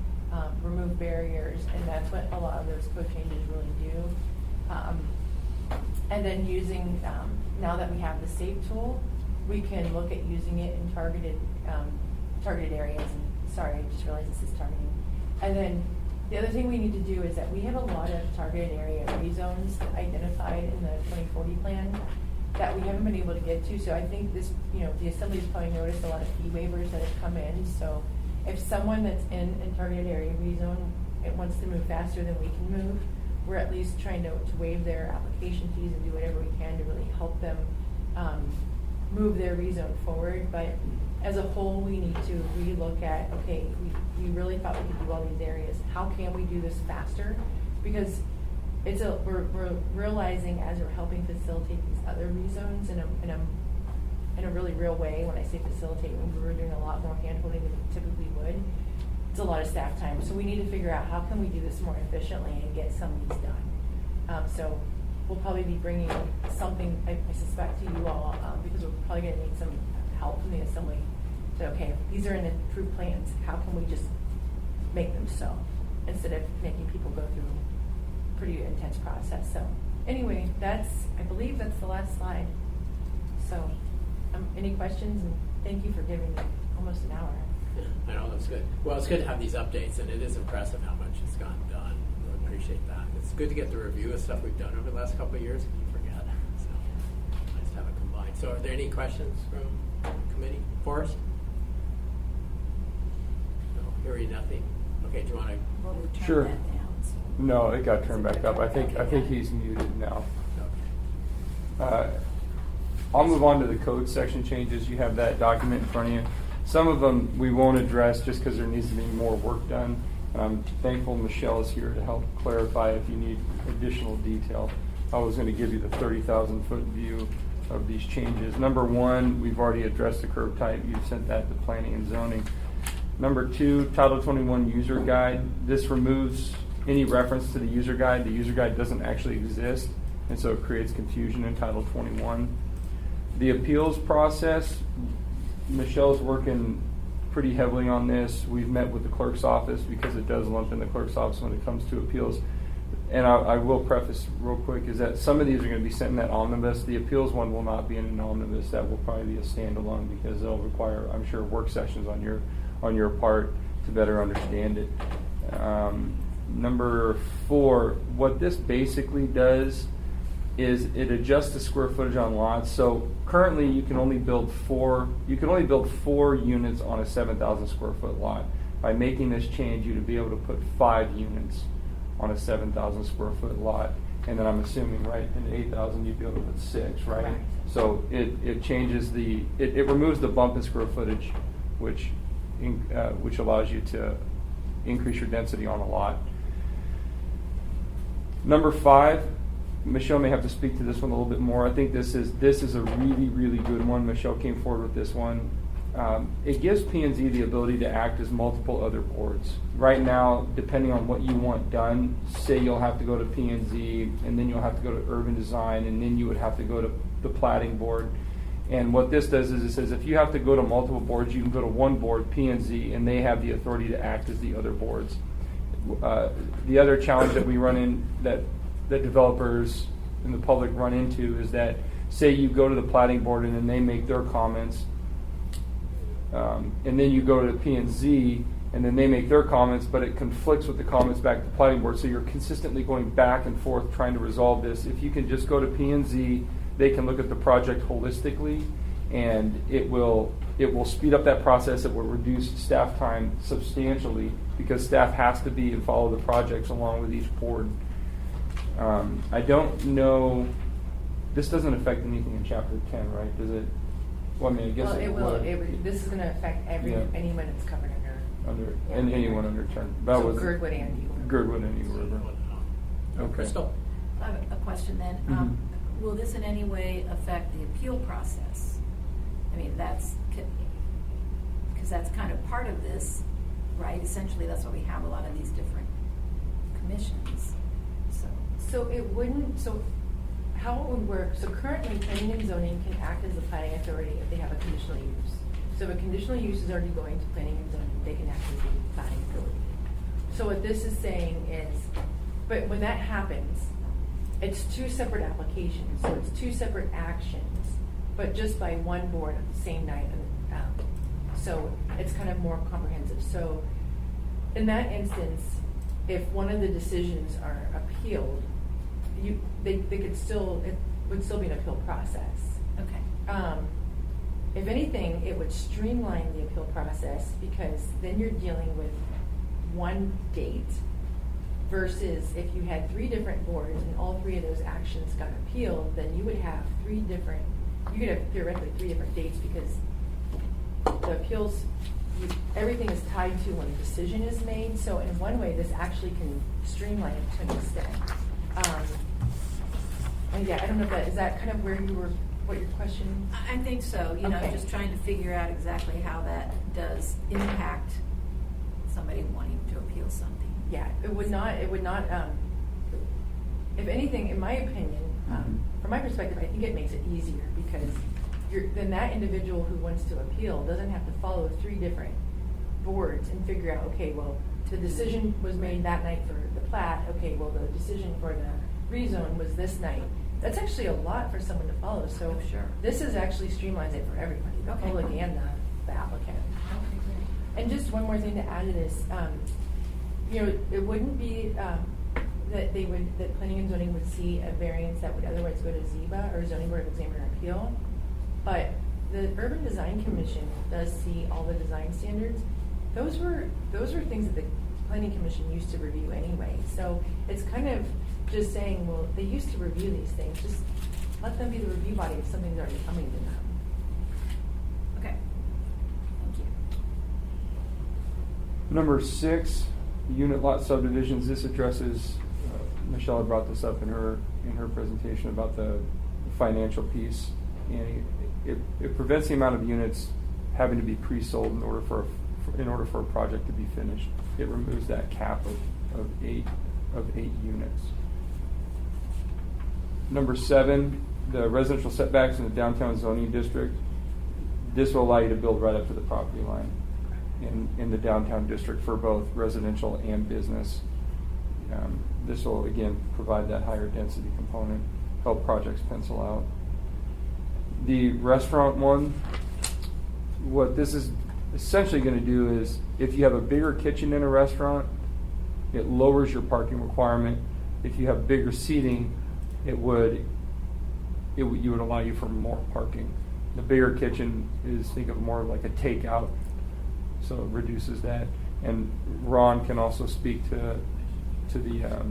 remove barriers, and that's what a lot of those code changes really do. And then using, now that we have the SAFE tool, we can look at using it in targeted areas. And sorry, I just realized this is targeting. And then the other thing we need to do is that we have a lot of targeted area rezones identified in the 2040 plan that we haven't been able to get to. So I think this, the Assembly's probably noticed a lot of fee waivers that have come in. So if someone that's in a targeted area rezone, it wants to move faster than we can move, we're at least trying to waive their application fees and do whatever we can to really help them move their rezone forward. But as a whole, we need to relook at, okay, we really thought we could do all these areas. How can we do this faster? Because we're realizing as we're helping facilitate these other rezones in a really real way. When I say facilitate, we're doing a lot more hand-holding than we typically would. It's a lot of staff time. So we need to figure out how can we do this more efficiently and get some of these done. So we'll probably be bringing something, I suspect, to you all, because we're probably going to need some help from the Assembly So, okay, these are in the approved plans, how can we just make them so, instead of making people go through a pretty intense process. So anyway, I believe that's the last slide. So, any questions? And thank you for giving me almost an hour. I know, that's good. Well, it's good to have these updates, and it is impressive how much has gotten done. Really appreciate that. It's good to get the review of stuff we've done over the last couple of years, and you forget. So, nice to have it combined. So, are there any questions from the committee? Forrest? No, hearing nothing. Okay, do you want to? Well, we turned Sure. that down, so. No, it got turned back up. I think he's muted now. I'll move on to the code section changes. You have that document in front of you. Some of them we won't address just because there needs to be more work done. And I'm thankful Michelle is here to help clarify if you need additional detail. I was going to give you the 30,000-foot view of these changes. Number one, we've already addressed the curb type. You've sent that to planning and zoning. Number two, Title 21 user guide. This removes any reference to the user guide. The user guide doesn't actually exist, and so it creates confusion in Title 21. The appeals process, Michelle's working pretty heavily on this. We've met with the clerk's office because it does lump in the clerk's office when it comes to appeals. And I will preface real quick is that some of these are going to be sent in that omnibus. The appeals one will not be in an omnibus. That will probably be a standalone because they'll require, I'm sure, work sessions on your part to better understand it. Number four, what this basically does is it adjusts the square footage on lots. So currently you can only build four units on a 7,000 square foot lot. By making this change, you'd be able to put 5 units on a 7,000 square foot lot. And then I'm assuming, right, in 8,000 you'd be able to put 6, right? Right. So it changes it removes the bump in square footage, which allows you to increase your density on a lot. Number 5, Michelle may have to speak to this one a little bit more. I think this is a really, really good one. Michelle came forward with this one. It gives P&Z the ability to act as multiple other boards. Right now, depending on what you want done, say you'll have to go to P&Z, and then you'll have to go to urban design, and then you would have to go to the plating board. And what this does is it says if you have to go to multiple boards, you can go to one board, P&Z, and they have the authority to act as the other boards. The other challenge that we run in, that developers and the public run into, is that say you go to the plating board and then they make their comments, and then you go to the P&Z and then they make their comments, but it conflicts with the comments back to the plating board, so you're consistently going back and forth trying to resolve this. If you can just go to P&Z, they can look at the project holistically, and it will speed up that process. It will reduce staff time substantially because staff has to be and follow the projects along with each board. I don't know, this doesn't affect anything in Chapter 10, right? Does it? Well, I mean, I guess Well, it it will. would. This is going to affect Yeah. anyone that's covered under. Yeah. And anyone under 10. That So was Girdwood and Eagle River. Girdwood and Eagle River. Okay. Crystal? I have a question then. Mhm. Will this in any way affect the appeal process? I mean, because that's kind of part of this, right? Essentially, that's why we have a lot of these different commissions. So it wouldn't, so how it would work, so currently planning and zoning can act as the planning authority if they have a conditional use. So if a conditional use is already going to planning and zoning, they can act as the planning authority. So what this is saying is, but when that happens, it's 2 separate applications, so it's 2 separate actions, but just by one board at the same night. So it's kind of more comprehensive. So in that instance, if one of the decisions are appealed, it would still be an appeal process. Okay. If anything, it would streamline the appeal process because then you're dealing with one date versus if you had 3 different boards and all 3 of those actions got appealed, then you could have theoretically 3 different dates because the appeals, everything is tied to when a decision is made. So in one way, this actually can streamline it to an extent. And yeah, I don't know if is that kind of what your question? I think so, Okay. just trying to figure out exactly how that does impact somebody wanting to appeal something. Yeah, it would not, if anything, in my opinion, from my perspective, I think it makes it easier because then that individual who wants to appeal doesn't have to follow 3 different boards and figure out, okay, well, the decision was made that night for the plat, okay, well, the decision for the rezone was this night. That's actually a lot for someone to follow, so Oh, sure. this is actually streamlines it for everybody, the Okay. public and the applicant. And just one more thing to add to this, it wouldn't be that planning and zoning would see a variance that would otherwise go to ZEBA or zoning board of examiner appeal, but the Urban Design Commission does see all the design standards. Those were things that the planning commission used to review anyway. So it's kind of just saying, well, they used to review these things. Just let them be the review body if something's already coming to them. Okay. Thank you. Number 6, unit lot subdivisions. This addresses, Michelle had brought this up in her presentation about the financial piece. And it prevents the amount of units having to be pre-sold in order for a project to be finished. It removes that cap of 8 units. Number 7, the residential setbacks in the downtown zoning district. This will allow you to build right up to the property line in the downtown district for both residential and business. This will again provide that higher density component, help projects pencil out. The restaurant one, what this is essentially going to do is, if you have a bigger kitchen in a restaurant, it lowers your parking requirement. If you have bigger seating, you would allow you for more parking. The bigger kitchen is, think of more like a takeout, so it reduces that. And Ron can also speak to the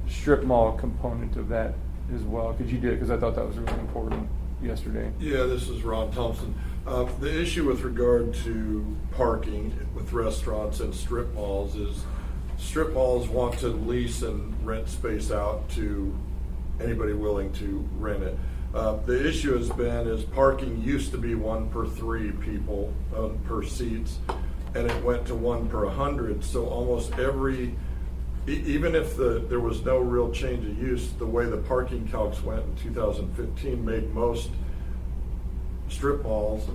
strip mall component of that as well. Could you do it? Because I thought that was really important yesterday. Yeah, this is Ron Thompson. The issue with regard to parking with restaurants and strip malls is strip malls want to lease and rent space out to anybody willing to rent it. The issue has been is parking used to be 1 per 3 people per seats, and it went to 1 per 100. So almost every, even if there was no real change of use, the way the parking calcs went in 2015 made most strip malls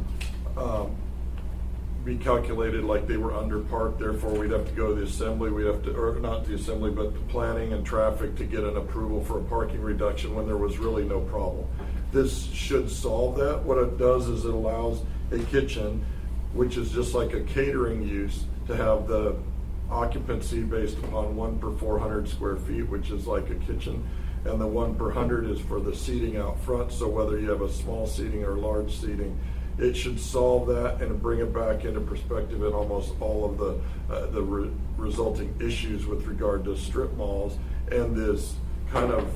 be calculated like they were underparked. Therefore, we'd have to go to the assembly. We'd have to, or not the assembly, but the planning and traffic to get an approval for a parking reduction when there was really no problem. This should solve that. What it does is it allows a kitchen, which is just like a catering use, to have the occupancy based upon 1 per 400 square feet, which is like a kitchen, and the 1 per 100 is for the seating out front. So whether you have a small seating or large seating, it should solve that and bring it back into perspective in almost all of the resulting issues with regard to strip malls and this kind of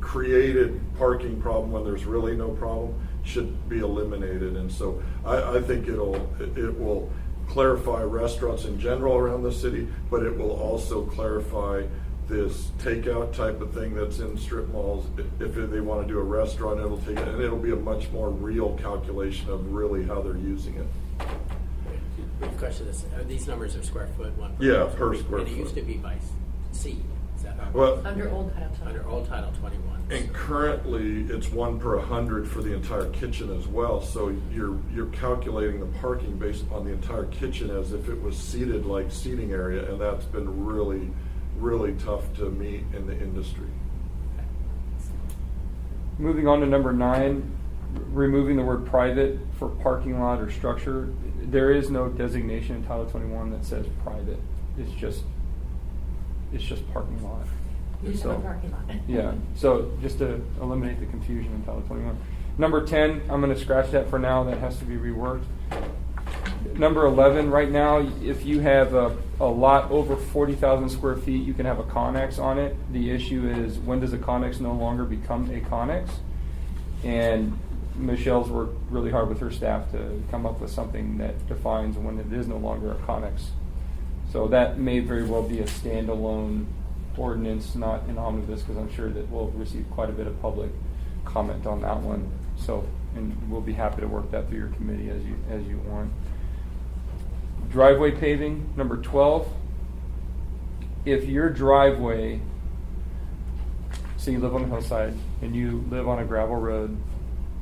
created parking problem when there's really no problem should be eliminated. And so I think it will clarify restaurants in general around the city, but it will also clarify this takeout type of thing that's in strip malls. If they want to do a restaurant, it'll take it, and it'll be a much more real calculation of really how they're using it. Brief question: these numbers are square foot, 1 per Yeah, per square and it used foot. to be by seat. Is that how? Well, Under old Title 20. Under old Title 21. and currently it's 1 per 100 for the entire kitchen as well. So you're calculating the parking based upon the entire kitchen as if it was seated like seating area, and that's been really, really tough to meet in the industry. Moving on to number 9, removing the word private for parking lot or structure. There is no designation in Title 21 that says private. It's just parking lot. You just have a parking lot. Yeah, so just to eliminate the confusion in Title 21. Number 10, I'm going to scratch that for now. That has to be reworked. Number 11, right now, if you have a lot over 40,000 square feet, you can have a Connex on it. The issue is, when does a Connex no longer become a Connex? And Michelle's worked really hard with her staff to come up with something that defines when it is no longer a Connex. So that may very well be a standalone ordinance, not an omnibus, because I'm sure that we'll receive quite a bit of public comment on that one. So, and we'll be happy to work that through your committee as you want. Driveway paving, number 12. If your driveway, say you live on the hillside and you live on a gravel road,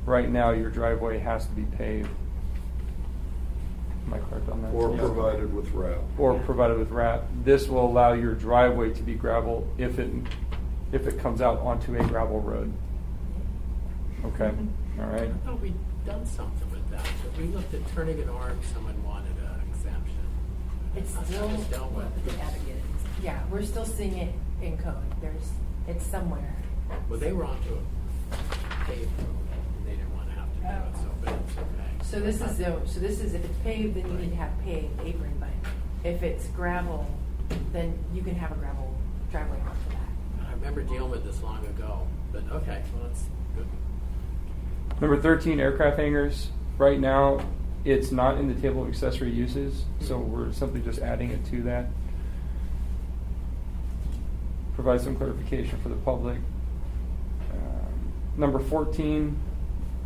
right now your driveway has to be paved. Am I correct on that? Or Yeah. provided with wrap. Or provided with wrap. This will allow your driveway to be gravel if it comes out onto a gravel road. Okay, all right. I thought we'd done something with that, but we looked at turning it orange, someone wanted an exemption. It's I thought still, it was dealt with. yeah, we're still seeing it in code. It's somewhere. Well, they were onto a paved road, and they didn't want to have to do it, but it's okay. So this is if it's paved, then you need to have paved apron, but if it's gravel, then you can have a gravel driveway onto that. I remember dealing with this long ago, but okay, well, that's good. Number 13, aircraft hangars. Right now, it's not in the table of accessory uses, so we're simply just adding it to that. Provide some clarification for the public. Number 14,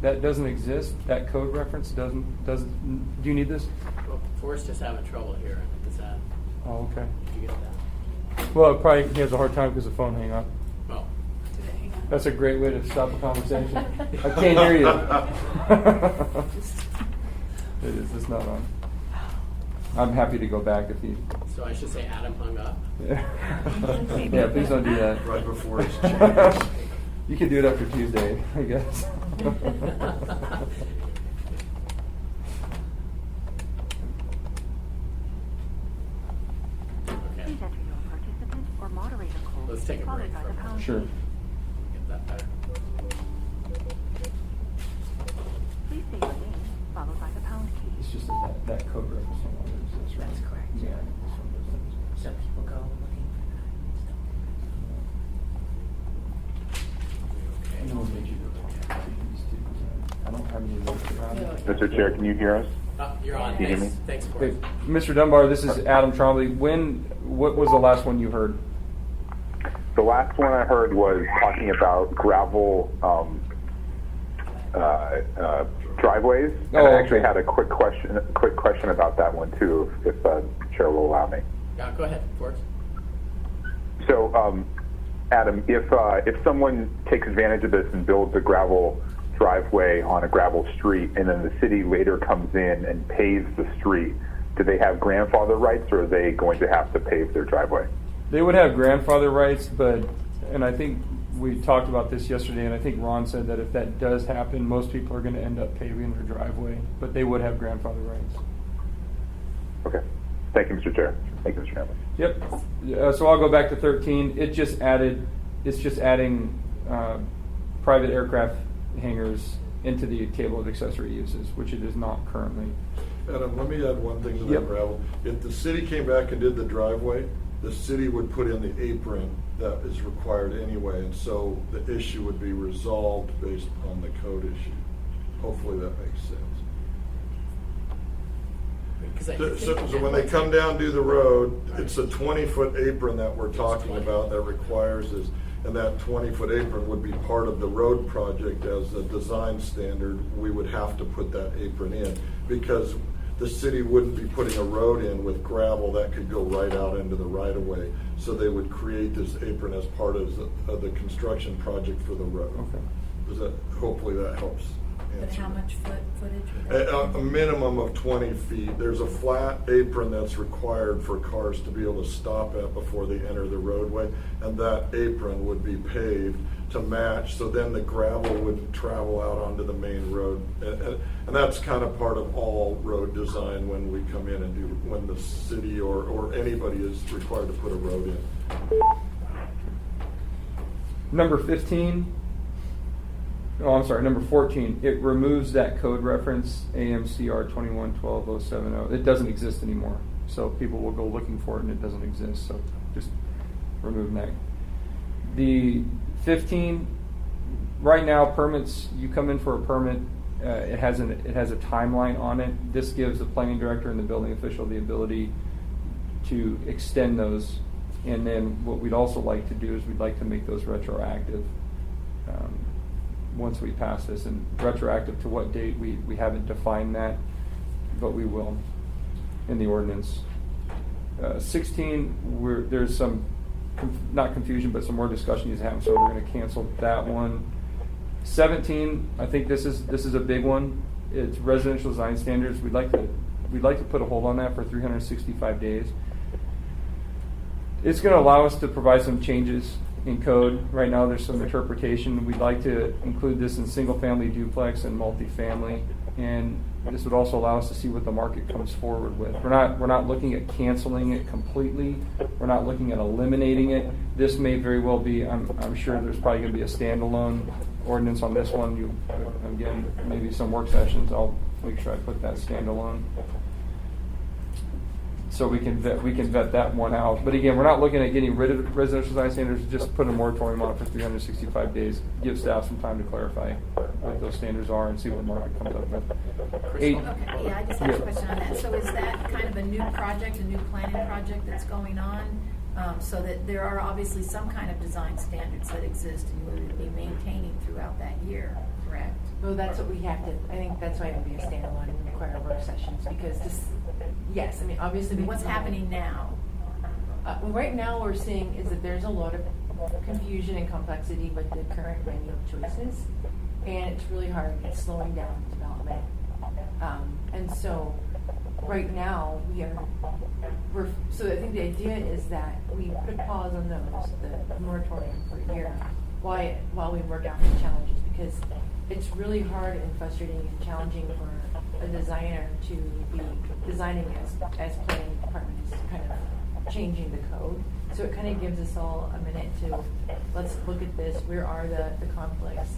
that doesn't exist. That code reference doesn't. Do you need this? Well, Forrest just having trouble here. Is that, Oh, okay. did you get that? Well, probably he has a hard time because the phone hang up. Well, Did it hang on? That's a great way to stop a conversation. I can't hear you. It is. It's not on. I'm happy to go back if you. so I should say Adam hung up? Yeah, please don't do that. Right before it's changed. You can do it after Tuesday, I guess. Okay, Please enter your participant or moderator code. Let's take a break followed by for a the minute. pound Sure. key. get that better. Please say your name, followed by the pound key. It's just that code reference no longer exists, right? That's correct. Yeah. this one doesn't exist. So people go looking for Okay. No one made you go talk to these two. I don't have any notes around it. that. Mr. Chair, can you hear us? You're on. Can you hear Thanks, me? thanks, Okay, Forrest. Mr. Dunbar, this is Adam Trombley. What was the last one you heard? The last one I heard was talking about gravel driveways, and Oh, I actually okay. had a quick question about that one too, if Chair will allow me. Yeah, go ahead, Forrest. So, Adam, if someone takes advantage of this and builds a gravel driveway on a gravel street, and then the city later comes in and paves the street, do they have grandfather rights, or are they going to have to pave their driveway? They would have grandfather rights, and I think we talked about this yesterday, and I think Ron said that if that does happen, most people are going to end up paving their driveway, but they would have grandfather rights. Okay. Thank you, Mr. Chair. Thank you, Mr. Chairman. Yep. So I'll go back to 13. It's just adding private aircraft hangars into the table of accessory uses, which it is not currently. Adam, let me add one thing to that Yep. gravel. If the city came back and did the driveway, the city would put in the apron that is required anyway, and so the issue would be resolved based on the code issue. Hopefully that makes sense. Because I So think when they come down, do the road, it's a 20-foot apron that we're talking about that requires this. And that 20-foot apron would be part of the road project as a design standard. We would have to put that apron in because the city wouldn't be putting a road in with gravel that could go right out into the right-of-way. So they would create this apron as part of the construction project for the road. Okay. Hopefully that helps But answer how that. much footage would that be? A minimum of 20 feet. There's a flat apron that's required for cars to be able to stop at before they enter the roadway, and that apron would be paved to match, so then the gravel would travel out onto the main road. And that's kind of part of all road design when we come in and do, when the city or anybody is required to put a road in. Number 15. Oh, I'm sorry, number 14. It removes that code reference, AMCR 2112070. It doesn't exist anymore. So people will go looking for it and it doesn't exist. So just remove that. The 15, right now, permits, you come in for a permit, it has a timeline on it. This gives the planning director and the building official the ability to extend those. And then what we'd also like to do is we'd like to make those retroactive. Once we pass this, and retroactive to what date, we haven't defined that, but we will in the ordinance. 16, there's some, not confusion, but some more discussion needs to happen, so we're going to cancel that one. 17, I think this is a big one. It's residential design standards. We'd like to put a hold on that for 365 days. It's going to allow us to provide some changes in code. Right now there's some interpretation. We'd like to include this in single-family duplex and multifamily, and this would also allow us to see what the market comes forward with. We're not looking at canceling it completely. We're not looking at eliminating it. This may very well be, I'm sure there's probably going to be a standalone ordinance on this one. Again, maybe some work sessions, I'll make sure I put that standalone. So we can vet that one out. But again, we're not looking at getting rid of residential design standards, just put a moratorium on it for 365 days, give staff some time to clarify what those standards are and see what the market comes up with. Okay, yeah, I just have a question on that. So is that kind of a new project, a new planning project that's going on? So that there are obviously some kind of design standards that exist and we would be maintaining throughout that year, correct? Well, that's what we have to, I think that's why it would be a standalone and require work sessions, because this, yes, I mean, obviously. What's happening now? Right now, we're seeing is that there's a lot of confusion and complexity with the current menu of choices, and it's really hard. It's slowing down development, and so right now so I think the idea is that we put a pause on the moratorium for a year while we work out the challenges, because it's really hard and frustrating and challenging for a designer to be designing as planning department is kind of changing the code. So it kind of gives us all a minute to, let's look at this, where are the conflicts?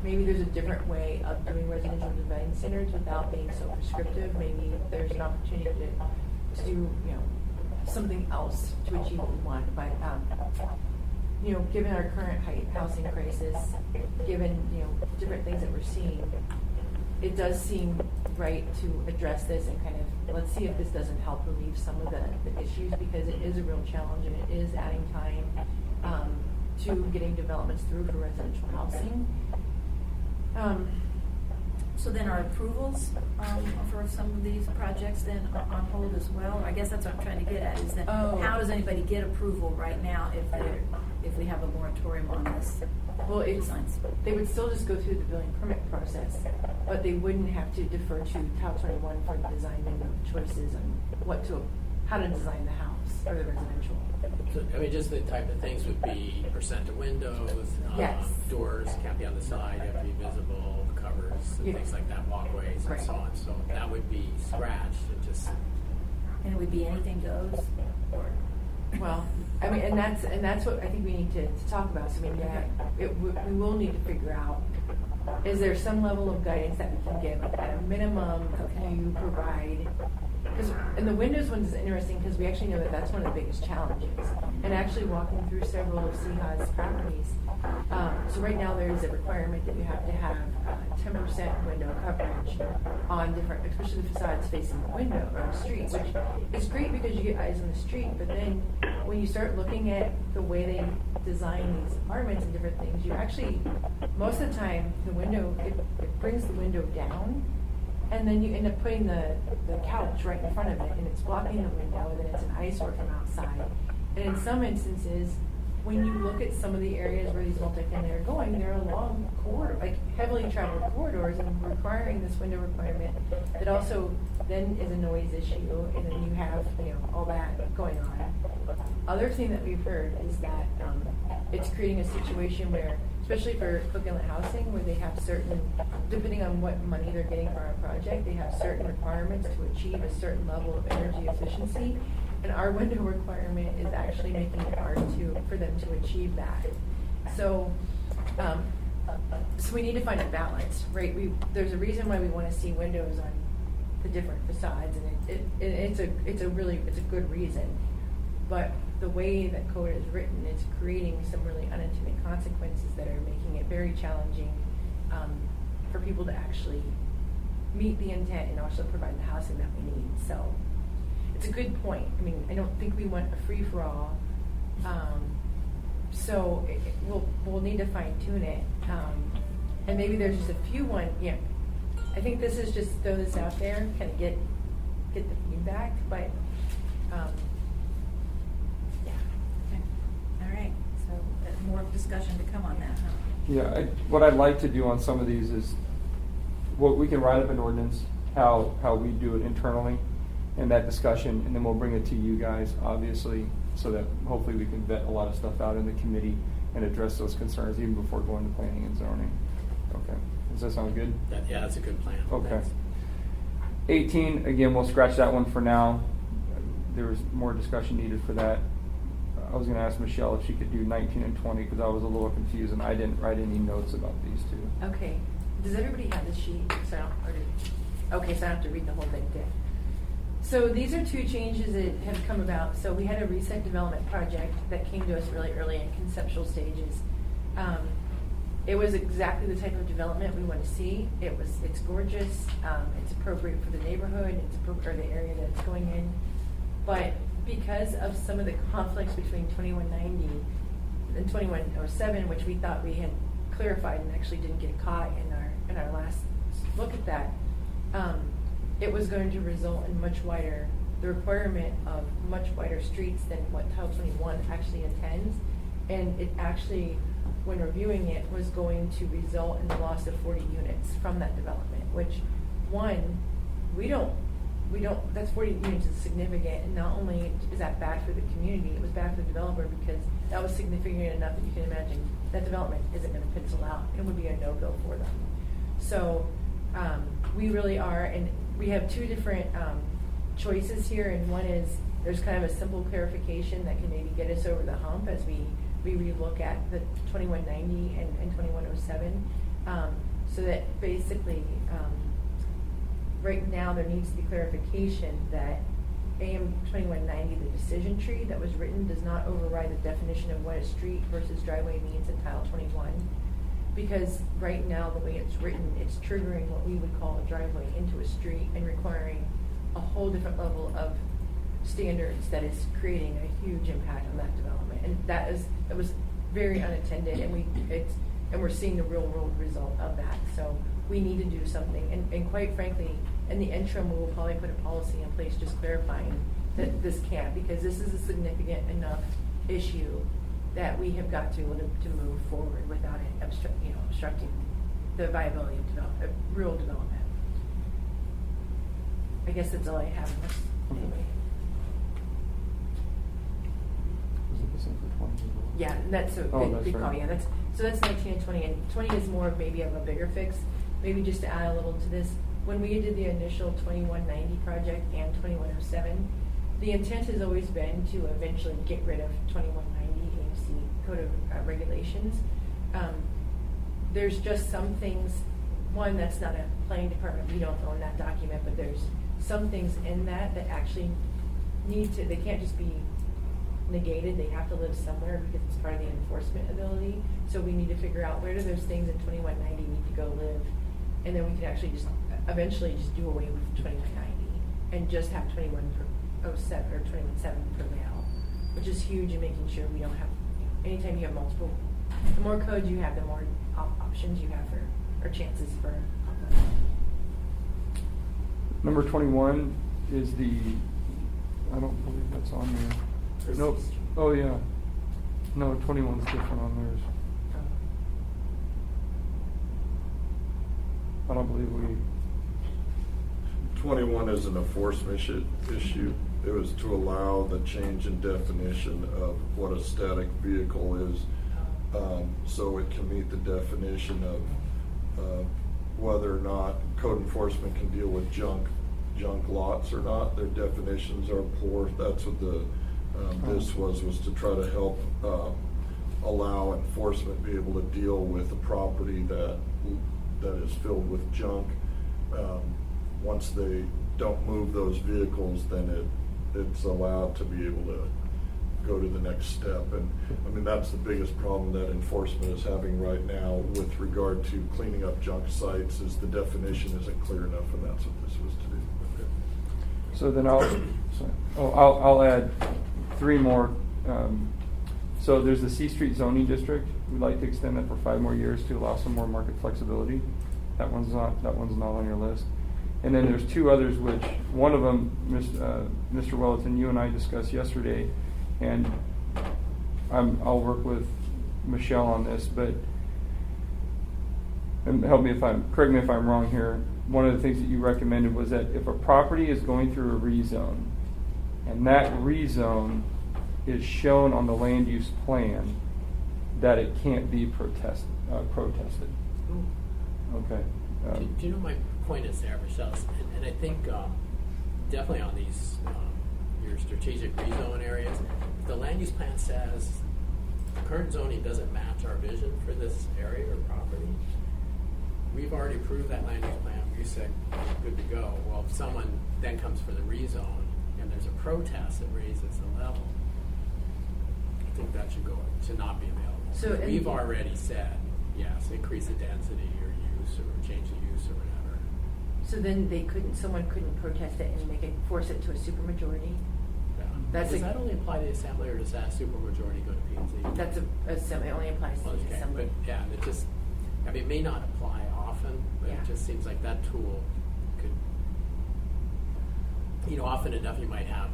Maybe there's a different way of doing residential design standards without being so prescriptive. Maybe there's an opportunity to do, something else to achieve what we want. But, given our current housing crisis, given, different things that we're seeing, it does seem right to address this and kind of, let's see if this doesn't help relieve some of the issues, because it is a real challenge and it is adding time to getting developments through for residential housing. So then are approvals for some of these projects then on hold as well? I guess that's what I'm trying to get at, is that how does anybody get approval right now if we have a moratorium on this? Well, they would still just go through the building permit process, but they wouldn't have to defer to Title 21 for the design window choices on how to design the house or the residential. So, just the type of things would be percent of windows, Yes. doors can't be on the side, have to be visible, covers, and things like that, walkways and Right. so on. So that would be scratched and just. And it would be anything goes? Or Well, and that's what I think we need to talk about. So we will need to figure out, is there some level of guidance that we can give at a minimum? You provide, and the windows one is interesting because we actually know that that's one of the biggest challenges. And actually walking through several of CHA's properties, so right now there is a requirement that you have to have 10% window coverage on different, especially the facades facing the window or the street, which is great because you get eyes on the street. But then when you start looking at the way they design these apartments and different things, you actually, most of the time, the window, it brings the window down. And then you end up putting the couch right in front of it, and it's blocking the window, and then it's an eyesore from outside. And in some instances, when you look at some of the areas where these multifamily are going, they're along heavily traveled corridors, and requiring this window requirement that also then is a noise issue, and then you have all that going on. Other thing that we've heard is that it's creating a situation where, especially for cook-inlet housing, where they have certain, depending on what money they're getting for our project, they have certain requirements to achieve a certain level of energy efficiency. And our window requirement is actually making it hard for them to achieve that. So we need to find a balance, right? There's a reason why we want to see windows on the different facades, and it's a good reason. But the way that code is written is creating some really unintended consequences that are making it very challenging for people to actually meet the intent and also provide the housing that we need. So it's a good point. I don't think we want a free-for-all. So we'll need to fine-tune it. And maybe there's just a few I think this is just throw this out there, kind of get the feedback, but all right, so more discussion to come on that, huh? Yeah, what I'd like to do on some of these is, we can write up an ordinance, how we do it internally, and that discussion, and then we'll bring it to you guys, obviously, so that hopefully we can vet a lot of stuff out in the committee and address those concerns even before going to planning and zoning. Okay, does that sound good? Yeah, that's a good plan. Okay. Thanks. 18, again, we'll scratch that one for now. There was more discussion needed for that. I was going to ask Michelle if she could do 19 and 20 because I was a little confused and I didn't write any notes about these two. Okay, does everybody have the sheet? So I don't, okay, so I don't have to read the whole thing today. So these are two changes that have come about. So we had a reset development project that came to us really early in conceptual stages. It was exactly the type of development we want to see. It's gorgeous. It's appropriate for the neighborhood. It's appropriate for the area that it's going in. But because of some of the conflicts between 2190 and 2107, which we thought we had clarified and actually didn't get caught in our last look at that, it was going to result in the requirement of much wider streets than what Title 21 actually intends. And it actually, when reviewing it, was going to result in the loss of 40 units from that development, which, one, that's 40 units is significant, and not only is that bad for the community, it was bad for the developer because that was significant enough that you can imagine that development isn't going to pencil out and would be a no-go for them. So we really are, and we have two different choices here, and one is there's kind of a simple clarification that can maybe get us over the hump as we relook at the 2190 and 2107, so that basically right now there needs to be clarification that AM 2190, the decision tree that was written, does not override the definition of what a street versus driveway means in Title 21. Because right now, the way it's written, it's triggering what we would call a driveway into a street and requiring a whole different level of standards that is creating a huge impact on that development. And it was very unattended, and we're seeing the real world result of that. So we need to do something. And quite frankly, in the interim, we will probably put a policy in place just clarifying that this can't, because this is a significant enough issue that we have got to move forward without it obstructing the viability of real development. I guess that's all I have. Anyway. Was it the same for 20 as well? Yeah, that's a big call. Right. Yeah, that's 19 and 20, and 20 is more of maybe of a bigger fix. Maybe just to add a little to this, when we did the initial 2190 project and 2107, the intent has always been to eventually get rid of 2190 AMC Code of Regulations. There's just some things. One, that's not a planning department. We don't own that document, but there's some things in that actually they can't just be negated. They have to live somewhere because it's part of the enforcement ability. So we need to figure out where do those things in 2190 need to go live, and then we can actually just eventually just do away with 2190 and just have 2107 or 2107 prevail, which is huge in making sure we don't have. Anytime you have multiple, the more codes you have, the more options you have or chances for. Number 21 is I don't believe that's on there. Nope. Oh, yeah. No, 21's different on theirs. I don't believe 21 is an enforcement issue. It was to allow the change in definition of what a static vehicle is, so it can meet the definition of whether or not code enforcement can deal with junk lots or not. Their definitions are poor. That's what this was to try to help allow enforcement be able to deal with a property that is filled with junk. Once they don't move those vehicles, then it's allowed to be able to go to the next step. And I mean, that's the biggest problem that enforcement is having right now with regard to cleaning up junk sites, is the definition isn't clear enough, and that's what this was to do. Okay. So then I'll add three more. So there's the C Street zoning district. We'd like to extend that for 5 more years to allow some more market flexibility. That one's not on your list. And then there's 2 others, which one of them, Mr. Welleton, you and I discussed yesterday, and I'll work with Michelle on this, but and correct me if I'm wrong here, one of the things that you recommended was that if a property is going through a rezone, and that rezone is shown on the land use plan, that it can't be protested. Okay. Do you know my point is there, Michelle? And I think definitely on these your strategic rezone areas, if the land use plan says current zoning doesn't match our vision for this area or property, we've already approved that land use plan. We said good to go. Well, if someone then comes for the rezone and there's a protest that raises the level, I think that should not be available. So We've already said yes, increase the density or use or change the use or whatever. So then someone couldn't protest it and force it to a supermajority? Yeah. Does that only apply to the assembly, or does that supermajority go to P&Z? That's it only applies to the assembly. But yeah, it may not apply often, but Yeah. it just seems like that tool could, often enough you might have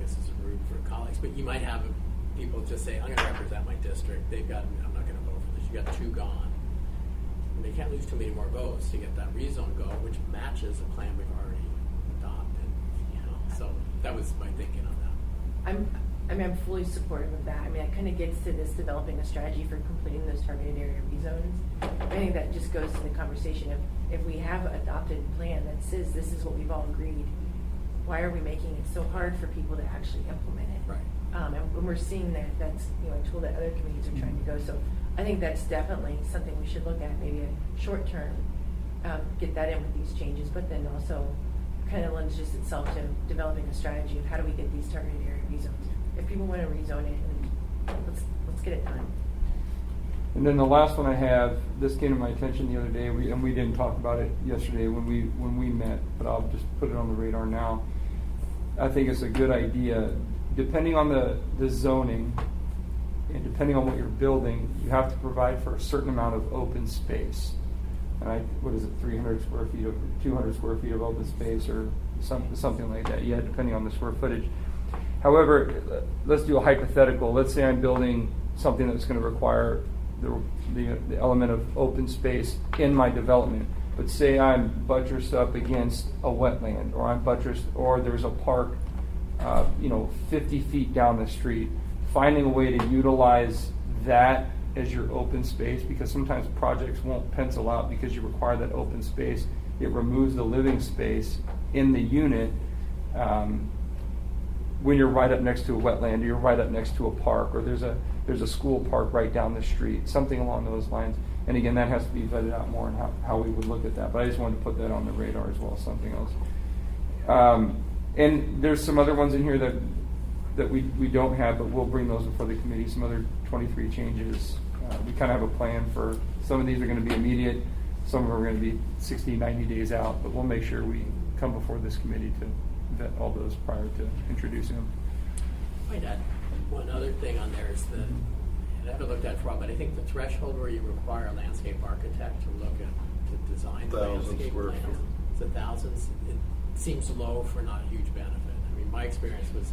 this is rude for colleagues, but you might have people just say, I'm going to represent my district. I'm not going to vote for this. You got 2 gone. And they can't lose too many more votes to get that rezone go, which matches the plan we've already adopted. So that was my thinking on that. I'm fully supportive of that. It kind of gets to this developing a strategy for completing those targeted area rezones. I think that just goes to the conversation of if we have an adopted plan that says this is what we've all agreed, why are we making it so hard for people to actually implement it? Right. And when we're seeing that's a tool that other communities are trying to go. So I think that's definitely something we should look at, maybe a short term, get that in with these changes, but then also kind of lends just itself to developing a strategy of how do we get these targeted area rezones. If people want to rezone it, let's get it done. And then the last one I have, this came to my attention the other day, and we didn't talk about it yesterday when we met, but I'll just put it on the radar now. I think it's a good idea, depending on the zoning and depending on what you're building, you have to provide for a certain amount of open space. And 300 square feet or 200 square feet of open space or something like that. Yeah, depending on the square footage. However, let's do a hypothetical. Let's say I'm building something that's going to require the element of open space in my development. But say I'm buttressed up against a wetland, or there's a park, 50 feet down the street. Finding a way to utilize that as your open space, because sometimes projects won't pencil out because you require that open space. It removes the living space in the unit. When you're right up next to a wetland, or you're right up next to a park, or there's a school park right down the street, something along those lines. And again, that has to be vetted out more and how we would look at that. But I just wanted to put that on the radar as well as something else. And there's some other ones in here that we don't have, but we'll bring those before the committee. Some other 23 changes. We kind of have a plan for some of these are going to be immediate, some of them are going to be 60, 90 days out, but we'll make sure we come before this committee to vet all those prior to introducing them. I might add one other thing on there is and I haven't looked at it for a while, but I think the threshold where you require a landscape architect to design the 1,000 landscape square plans, feet. it's 1,000. It seems low for not a huge benefit. My experience was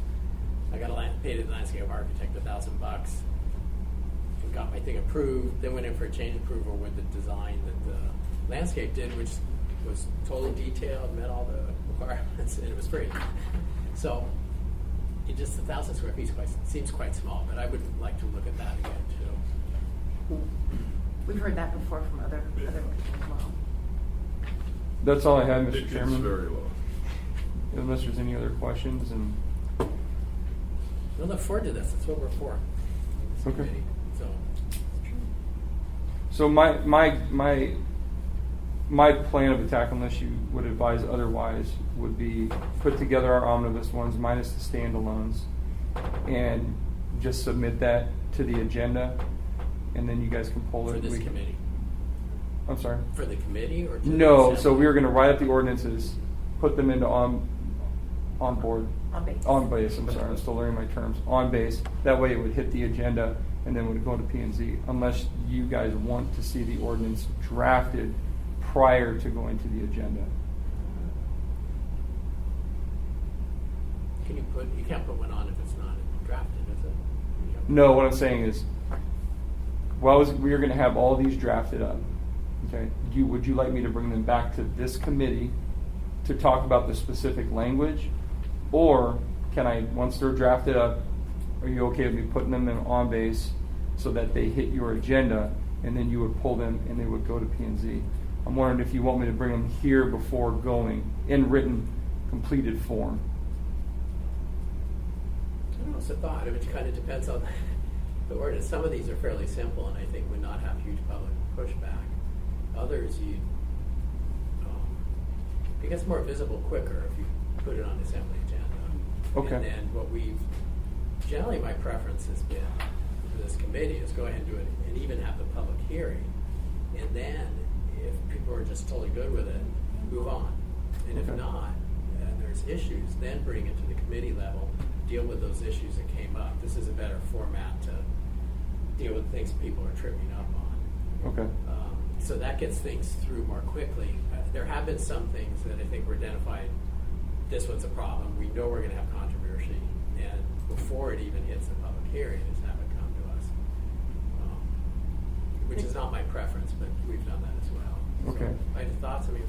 I paid the landscape architect $1,000 and got my thing approved, then went in for a change approval with the design that the landscape did, which was totally detailed, met all the requirements, and it was free. So it just 1,000 square feet seems quite small, but I would like to look at that again too. We've heard that before from other people as well. That's all I have, It Mr. gets Chairman. very low. Unless there's any other questions. And We'll look forward to this. That's what we're for. This Okay. committee. so my plan of attack, unless you would advise otherwise, would be put together our omnibus ones minus the standalones and just submit that to the agenda, and then you guys can pull it. For this committee. I'm sorry? For the committee or to the No, so assembly? we were going to write up the ordinances, put them into on board. On base. I'm sorry, I'm still learning my terms. On base. That way it would hit the agenda and then would go to P&Z, unless you guys want to see the ordinance drafted prior to going to the agenda. You can't put one on if it's not drafted, is it? No, what I'm saying is, we are going to have all these drafted up. Okay, would you like me to bring them back to this committee to talk about the specific language? Or can I, once they're drafted up, are you okay with me putting them in on base so that they hit your agenda and then you would pull them and they would go to P&Z? I'm wondering if you want me to bring them here before going in written, completed form. I don't know, it's a thought. It kind of depends on the ordinance. Some of these are fairly simple and I think would not have huge public pushback. Others, it gets more visible quicker if you put it on the assembly agenda. Okay. And then generally my preference has been for this committee is go ahead and do it and even have the public hearing. And then if people are just totally good with it, move on. And if Okay. not, and there's issues, then bring it to the committee level, deal with those issues that came up. This is a better format to deal with things people are tripping up on. Okay. So that gets things through more quickly. There have been some things that I think were identified. This one's a problem. We know we're going to have controversy, and before it even hits the public hearing, is have it come to us, which is not my preference, but we've done that as well. Okay. So, any thoughts? I mean,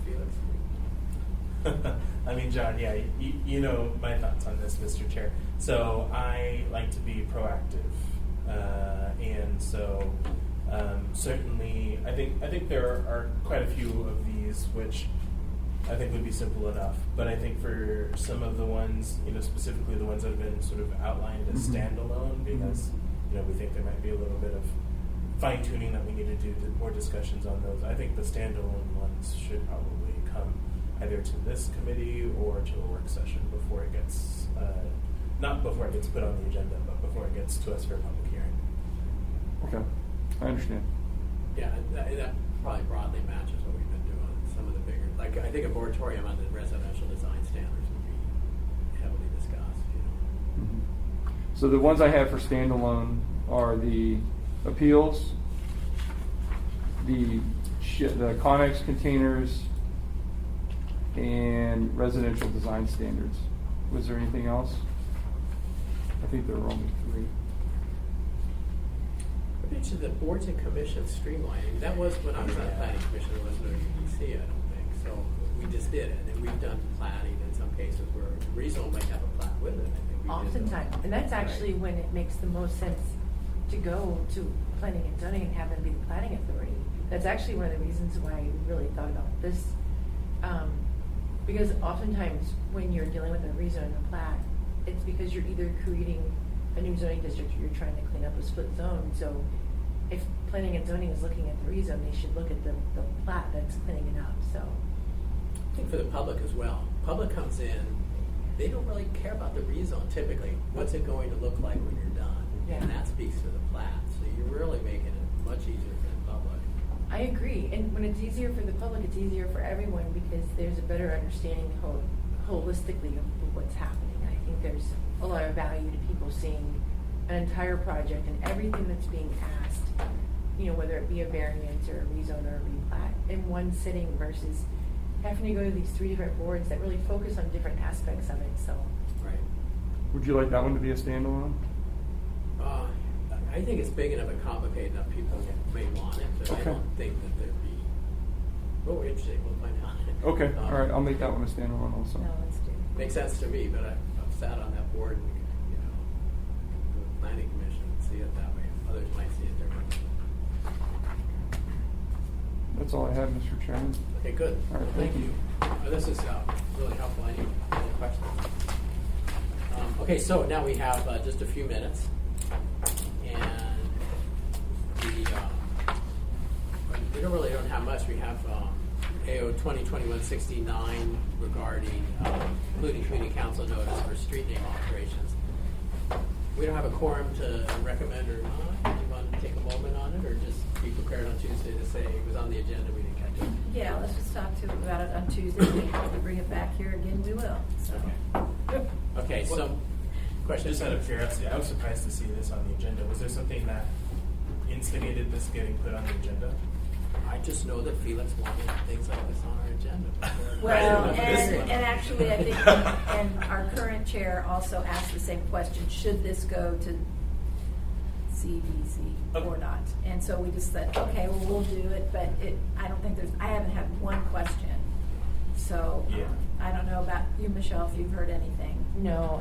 Felix. I mean, John, yeah, you know my thoughts on this, Mr. Chair. So I like to be proactive, and so certainly, I think there are quite a few of these which I think would be simple enough. But I think for some of the ones, specifically the ones that have been sort of outlined as standalone, because we think there might be a little bit of fine tuning that we need to do, more discussions on those. I think the standalone ones should probably come either to this committee or to a work session before it gets, not before it gets put on the agenda, but before it gets to us for a public hearing. Okay. I understand. Yeah, that probably broadly matches what we've been doing. Some of the bigger, like I think a moratorium on the residential design standards would be heavily discussed. So the ones I have for standalone are the appeals, the Connex containers, and residential design standards. Was there anything else? I think there were only 3. I mentioned the boards and commissions streamlining. That was when I was on the planning commission. There was no UDC, I don't think. So we just did it, and we've done plating in some cases where the rezone might have a plat with it. I think we did Oftentimes, and that's actually when it makes the most sense to go to planning and zoning and have them be the planning authority. That's actually one of the reasons why we really thought about this. Because oftentimes when you're dealing with a rezone or plat, it's because you're either creating a new zoning district or you're trying to clean up a split zone. So if planning and zoning is looking at the rezone, they should look at the plat that's cleaning it up. So I think for the public as well. Public comes in, they don't really care about the rezone typically. What's it going to look like when you're done? Yeah. And that speaks to the plat. So you're really making it much easier for the public. I agree. And when it's easier for the public, it's easier for everyone because there's a better understanding holistically of what's happening. I think there's a lot of value to people seeing an entire project and everything that's being asked, whether it be a variance or a rezone or a replat in one sitting versus having to go to these 3 different boards that really focus on different aspects of it. So, Right. Would you like that one to be a standalone? I think it's big enough and complicated enough people may want it, but I Okay. don't think that there'd be. Well, we're interested. We'll find out. Okay. All right. I'll make that one a standalone also. no, let's do it. Makes sense to me, but I've sat on that board and the planning commission and see it that way. Others might see it differently. That's all I have, Mr. Chairman. Okay, good. All right, Thank thank you. This is really helpful. Any questions? Okay, so now we have just a few minutes, and we don't have much. We have AO 2021-69 regarding including community council notice for street name alterations. We don't have a quorum to recommend or not. You want to take a moment on it, or just be prepared on Tuesday to say it was on the agenda, we didn't catch it? Yeah, let's just talk about it on Tuesday. If we have to bring it back here again, we will. So. Okay, so questions? Just out of curiosity, I was surprised to see this on the agenda. Was there something that instigated this getting put on the agenda? I just know that Felix wanted things like this on our agenda. Well, Right, this and one. actually, I think, and our current chair also asked the same question: should this go to CBZ or not. And so we just said, okay, well, we'll do it, but I don't think I haven't had one question. So Yeah. I don't know about you, Michelle, if you've heard anything. No,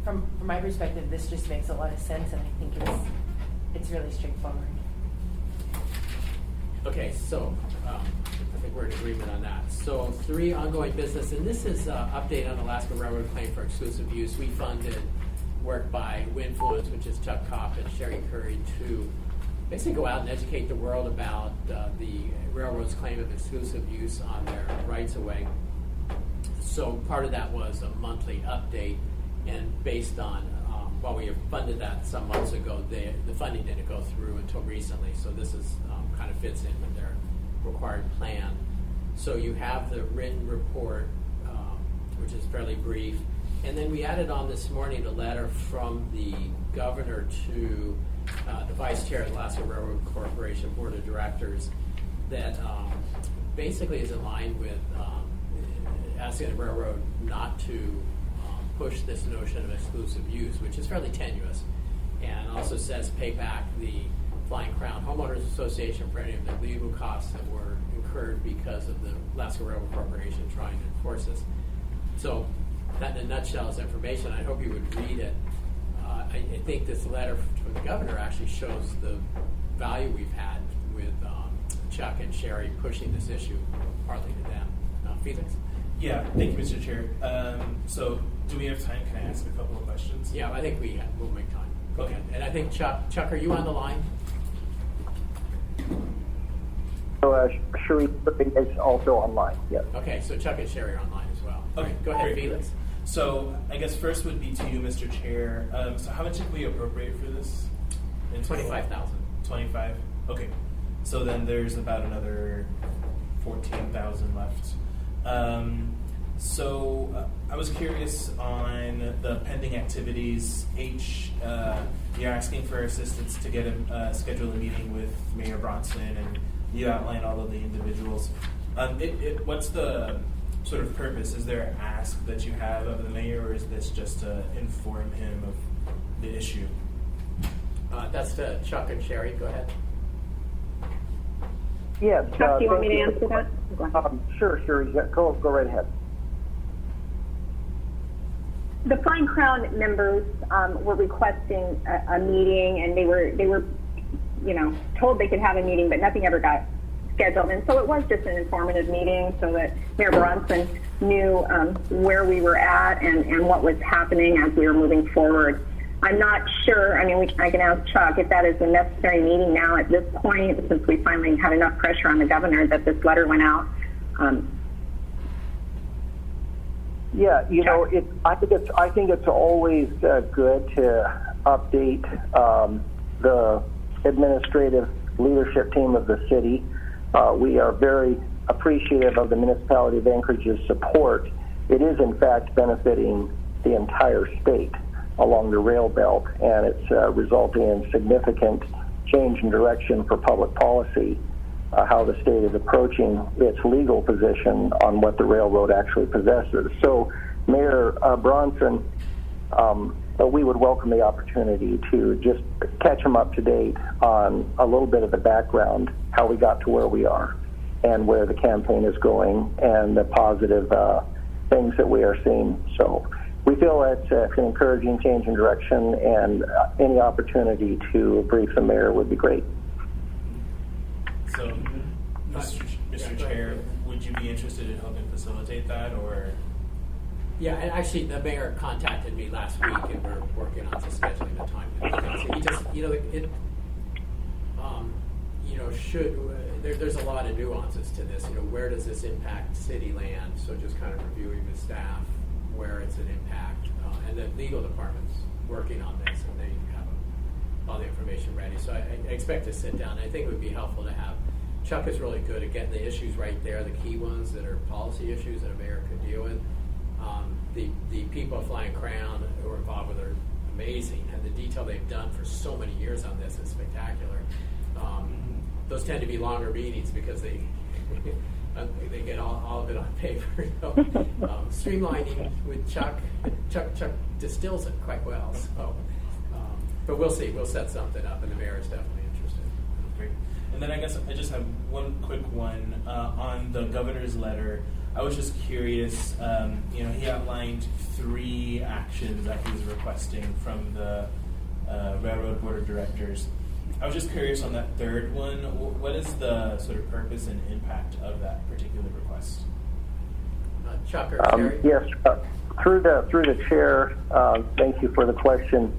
from my perspective, this just makes a lot of sense, and I think it's really straightforward. Okay, so I think we're in agreement on that. So 3, ongoing business, and this is update on Alaska Railroad claim for exclusive use. We funded work by Winfluence, which is Chuck Kopp and Sherry Curry, to basically go out and educate the world about the railroad's claim of exclusive use on their rights-of-way. So part of that was a monthly update, and based on, while we have funded that some months ago, the funding didn't go through until recently, so this is kind of fits in with their required plan. So you have the written report, which is fairly brief, and then we added on this morning a letter from the governor to the vice chair of the Alaska Railroad Corporation Board of Directors that basically is in line with asking the railroad not to push this notion of exclusive use, which is fairly tenuous, and also says pay back the Flying Crown Homeowners Association for any of the legal costs that were incurred because of the Alaska Railroad Corporation trying to enforce this. So that in a nutshell is information. I hope you would read it. I think this letter from the governor actually shows the value we've had with Chuck and Sherry pushing this issue partly to them. Felix? Yeah, thank you, Mr. Chair. So do we have time? Can I ask a couple of questions? Yeah, I think we'll make time. Go Okay. ahead. And I think Chuck, are you on the line? So, Sherry is also online, yes. Okay, so Chuck and Sherry are online as well. Okay, Go ahead, great. Felix. So I guess first would be to you, Mr. Chair. So how much did we appropriate for this? In total? 25,000. 25? Okay. So then there's about another 14,000 left. I was curious on the pending activities. You're asking for assistance to get schedule a meeting with Mayor Bronson, and you outline all of the individuals. What's the sort of purpose? Is there an ask that you have of the mayor, or is this just to inform him of the issue? That's to Chuck and Sherry. Go ahead. Yes. Chuck, do you want me to thank answer that? Go ahead. Sure, Sherry, go right ahead. The Flying Crown members were requesting a meeting, and they were, told they could have a meeting, but nothing ever got scheduled. And so it was just an informative meeting so that Mayor Bronson knew where we were at and what was happening as we were moving forward. I'm not sure, I can ask Chuck if that is a necessary meeting now at this point, since we finally had enough pressure on the governor that this letter went out. Yeah, I think it's always good to update the administrative leadership team of the city. We are very appreciative of the municipality of Anchorage's support. It is, in fact, benefiting the entire state along the rail belt, and it's resulting in significant change in direction for public policy, how the state is approaching its legal position on what the railroad actually possesses. So, Mayor Bronson, we would welcome the opportunity to just catch him up to date on a little bit of the background, how we got to where we are, and where the campaign is going, and the positive things that we are seeing. So we feel it's an encouraging change in direction, and any opportunity to brief the mayor would be great. So, Mr. Chair, would you be interested in helping facilitate that, or? Yeah, and actually, the mayor contacted me last week, and we're working on scheduling the time. So he just, there's a lot of nuances to this. Where does this impact city land? So just kind of reviewing with staff where it's an impact, and the legal department's working on this, and they have all the information ready. So I expect to sit down. I think it would be helpful to have. Chuck is really good at getting the issues right there, the key ones that are policy issues that a mayor could deal with. The people at Flying Crown who are involved with are amazing, and the detail they've done for so many years on this is spectacular. Those tend to be longer meetings because they get all of it on paper. So, streamlining with Chuck distills it quite well. So, But we'll see. We'll set something up, and the mayor is definitely interested. Great. And then I guess I just have one quick one on the governor's letter. I was just curious, he outlined 3 actions that he was requesting from the Railroad Board of Directors. I was just curious on that third one, what is the sort of purpose and impact of that particular request? Chuck or Terry? Yes, through the chair, thank you for the question.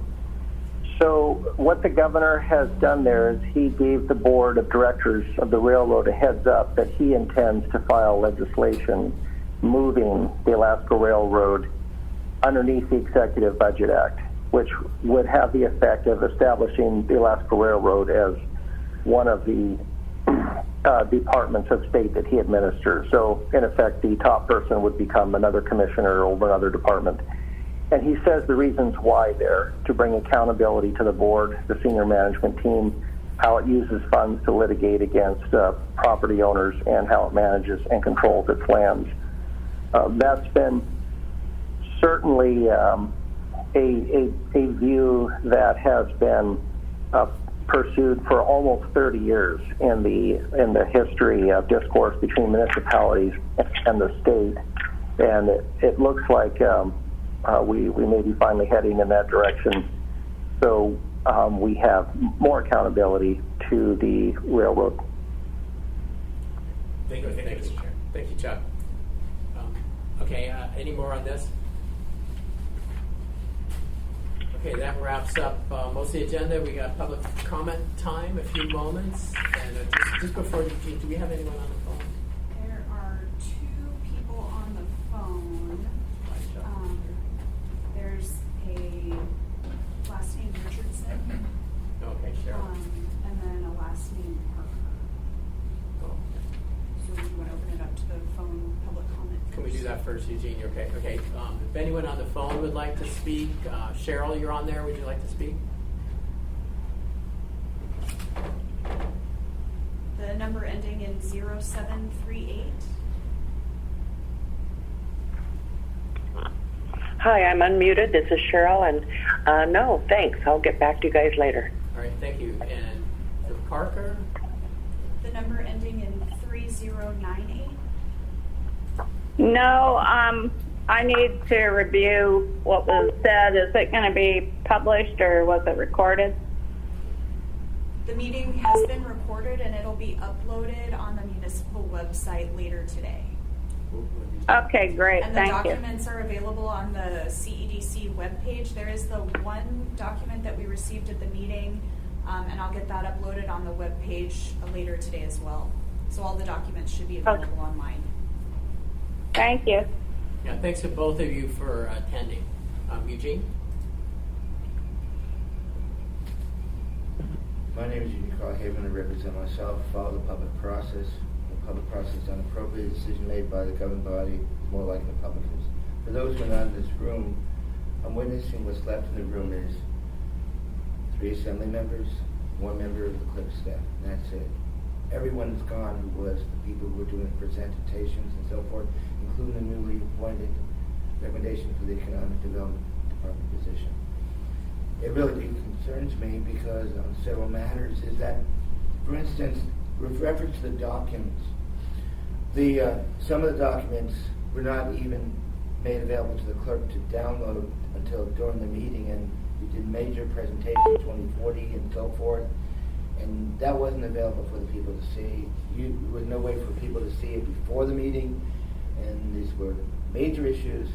So what the governor has done there is he gave the board of directors of the railroad a heads up that he intends to file legislation moving the Alaska Railroad underneath the Executive Budget Act, which would have the effect of establishing the Alaska Railroad as one of the departments of state that he administers. So in effect, the top person would become another commissioner over another department. And he says the reasons why there, to bring accountability to the board, the senior management team, how it uses funds to litigate against property owners, and how it manages and controls its lands. That's been certainly a view that has been pursued for almost 30 years in the history of discourse between municipalities and the state. And it looks like we may be finally heading in that direction. So we have more accountability to the railroad. Thank you, Mr. Chair. Thank you, Chuck. Okay, any more on this? Okay, that wraps up most of the agenda. We got public comment time, a few moments. And just before Eugene, do we have anyone on the phone? There are 2 people on the phone. There's a last name Richardson, Okay, Cheryl. and then a last name Parker. Oh, So do you want to open it up to the phone public comment? can we do that first, Eugene? You're okay. Okay. If anyone on the phone would like to speak, Cheryl, you're on there. Would you like to speak? The number ending in 0738. Hi, I'm unmuted. This is Cheryl, and no, thanks. I'll get back to you guys later. All right, thank you. And for Parker? The number ending in 3098. No, I need to review what was said. Is it going to be published or was it recorded? The meeting has been recorded and it'll be uploaded on the municipal website later today. Okay, great. And the Thank you. documents are available on the CEDC webpage. There is the one document that we received at the meeting, and I'll get that uploaded on the webpage later today as well. So all the documents should be available online. Thank you. Yeah, thanks to both of you for attending. Eugene? My name is Eugene Carlhaven. I represent myself. Follow the public process. The public process is inappropriate. A decision made by the governing body is more like Republicans. For those who are not in this room, I'm witnessing what's left in the room is 3 assembly members, 1 member of the clerk staff, and that's it. Everyone is gone who was the people who were doing presentations and so forth, including the newly appointed recommendation for the Economic Development Department position. It really concerns me because on several matters is that, for instance, with reference to the documents, some of the documents were not even made available to the clerk to download until during the meeting, and we did major presentations, 2040 and so forth, and that wasn't available for the people to see. There was no way for people to see it before the meeting, and these were major issues,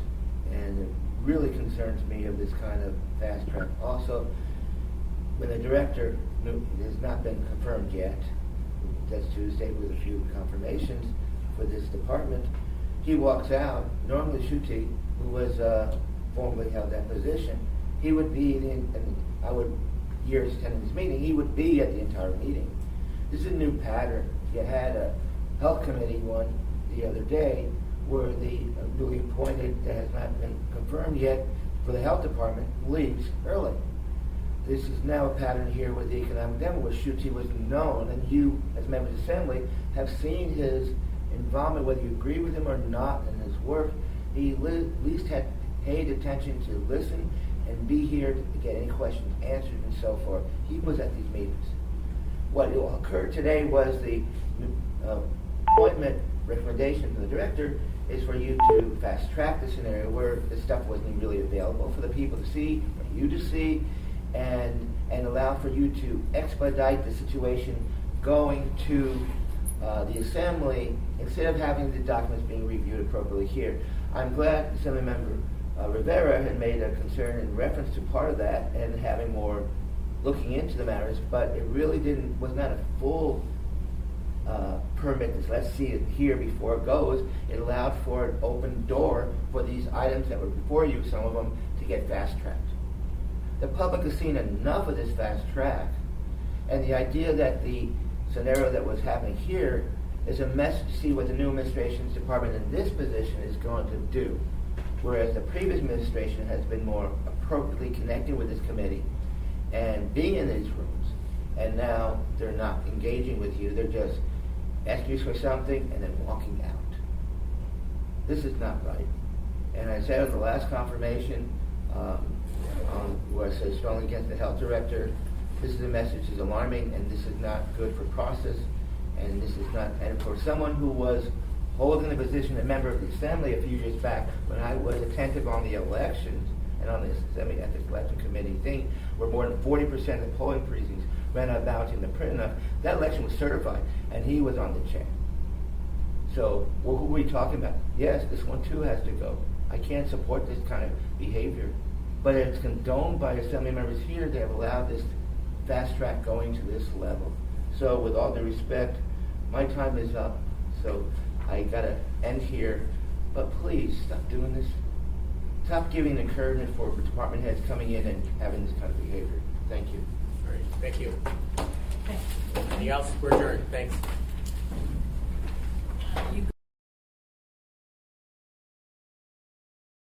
and it really concerns me of this kind of fast track. Also, when the director has not been confirmed yet, that's Tuesday with a few confirmations for this department, he walks out. Normally Shuti, who was formerly held that position, he would be in, and I would years attending this meeting, he would be at the entire meeting. This is a new pattern. You had a health committee one the other day where the newly appointed that has not been confirmed yet for the health department leaves early. This is now a pattern here with the economic demo where Shuti was known, and you as members of Assembly have seen his involvement, whether you agree with him or not in his work. He at least had paid attention to listen and be here to get any questions answered and so forth. He was at these meetings. What occurred today was the appointment recommendation from the director is for you to fast track the scenario where the stuff wasn't really available for the people to see, for you to see, and allow for you to expedite the situation going to the assembly instead of having the documents being reviewed appropriately here. I'm glad Assemblymember Rivera had made a concern in reference to part of that and having more looking into the matters, but it really was not a full permit. Let's see it here before it goes. It allowed for an open door for these items that were before you, some of them, to get fast-tracked. The public has seen enough of this fast track, and the idea that the scenario that was happening here is a message to see what the new administration's department in this position is going to do, whereas the previous administration has been more appropriately connecting with this committee and being in these rooms, and now they're not engaging with you. They're just asking you for something and then walking out. This is not right. And I said at the last confirmation, where I said strongly against the health director, this is a message is alarming, and this is not good for process, and this is not, and for someone who was holding the position, a member of the assembly a few years back, when I was attentive on the elections and on this Assembly Ethics Election Committee thing, where more than 40% of the polling precincts ran about in the print enough, that election was certified, and he was on the chair. So, who are we talking about? Yes, this one too has to go. I can't support this kind of behavior, but it's condoned by assembly members here that have allowed this fast track going to this level. So, with all due respect, my time is up, so I gotta end here, but please stop doing this. Stop giving encouragement for department heads coming in and having this kind of behavior. Thank you. All right, thank you. Okay. Anything else? We're adjourned. Thanks.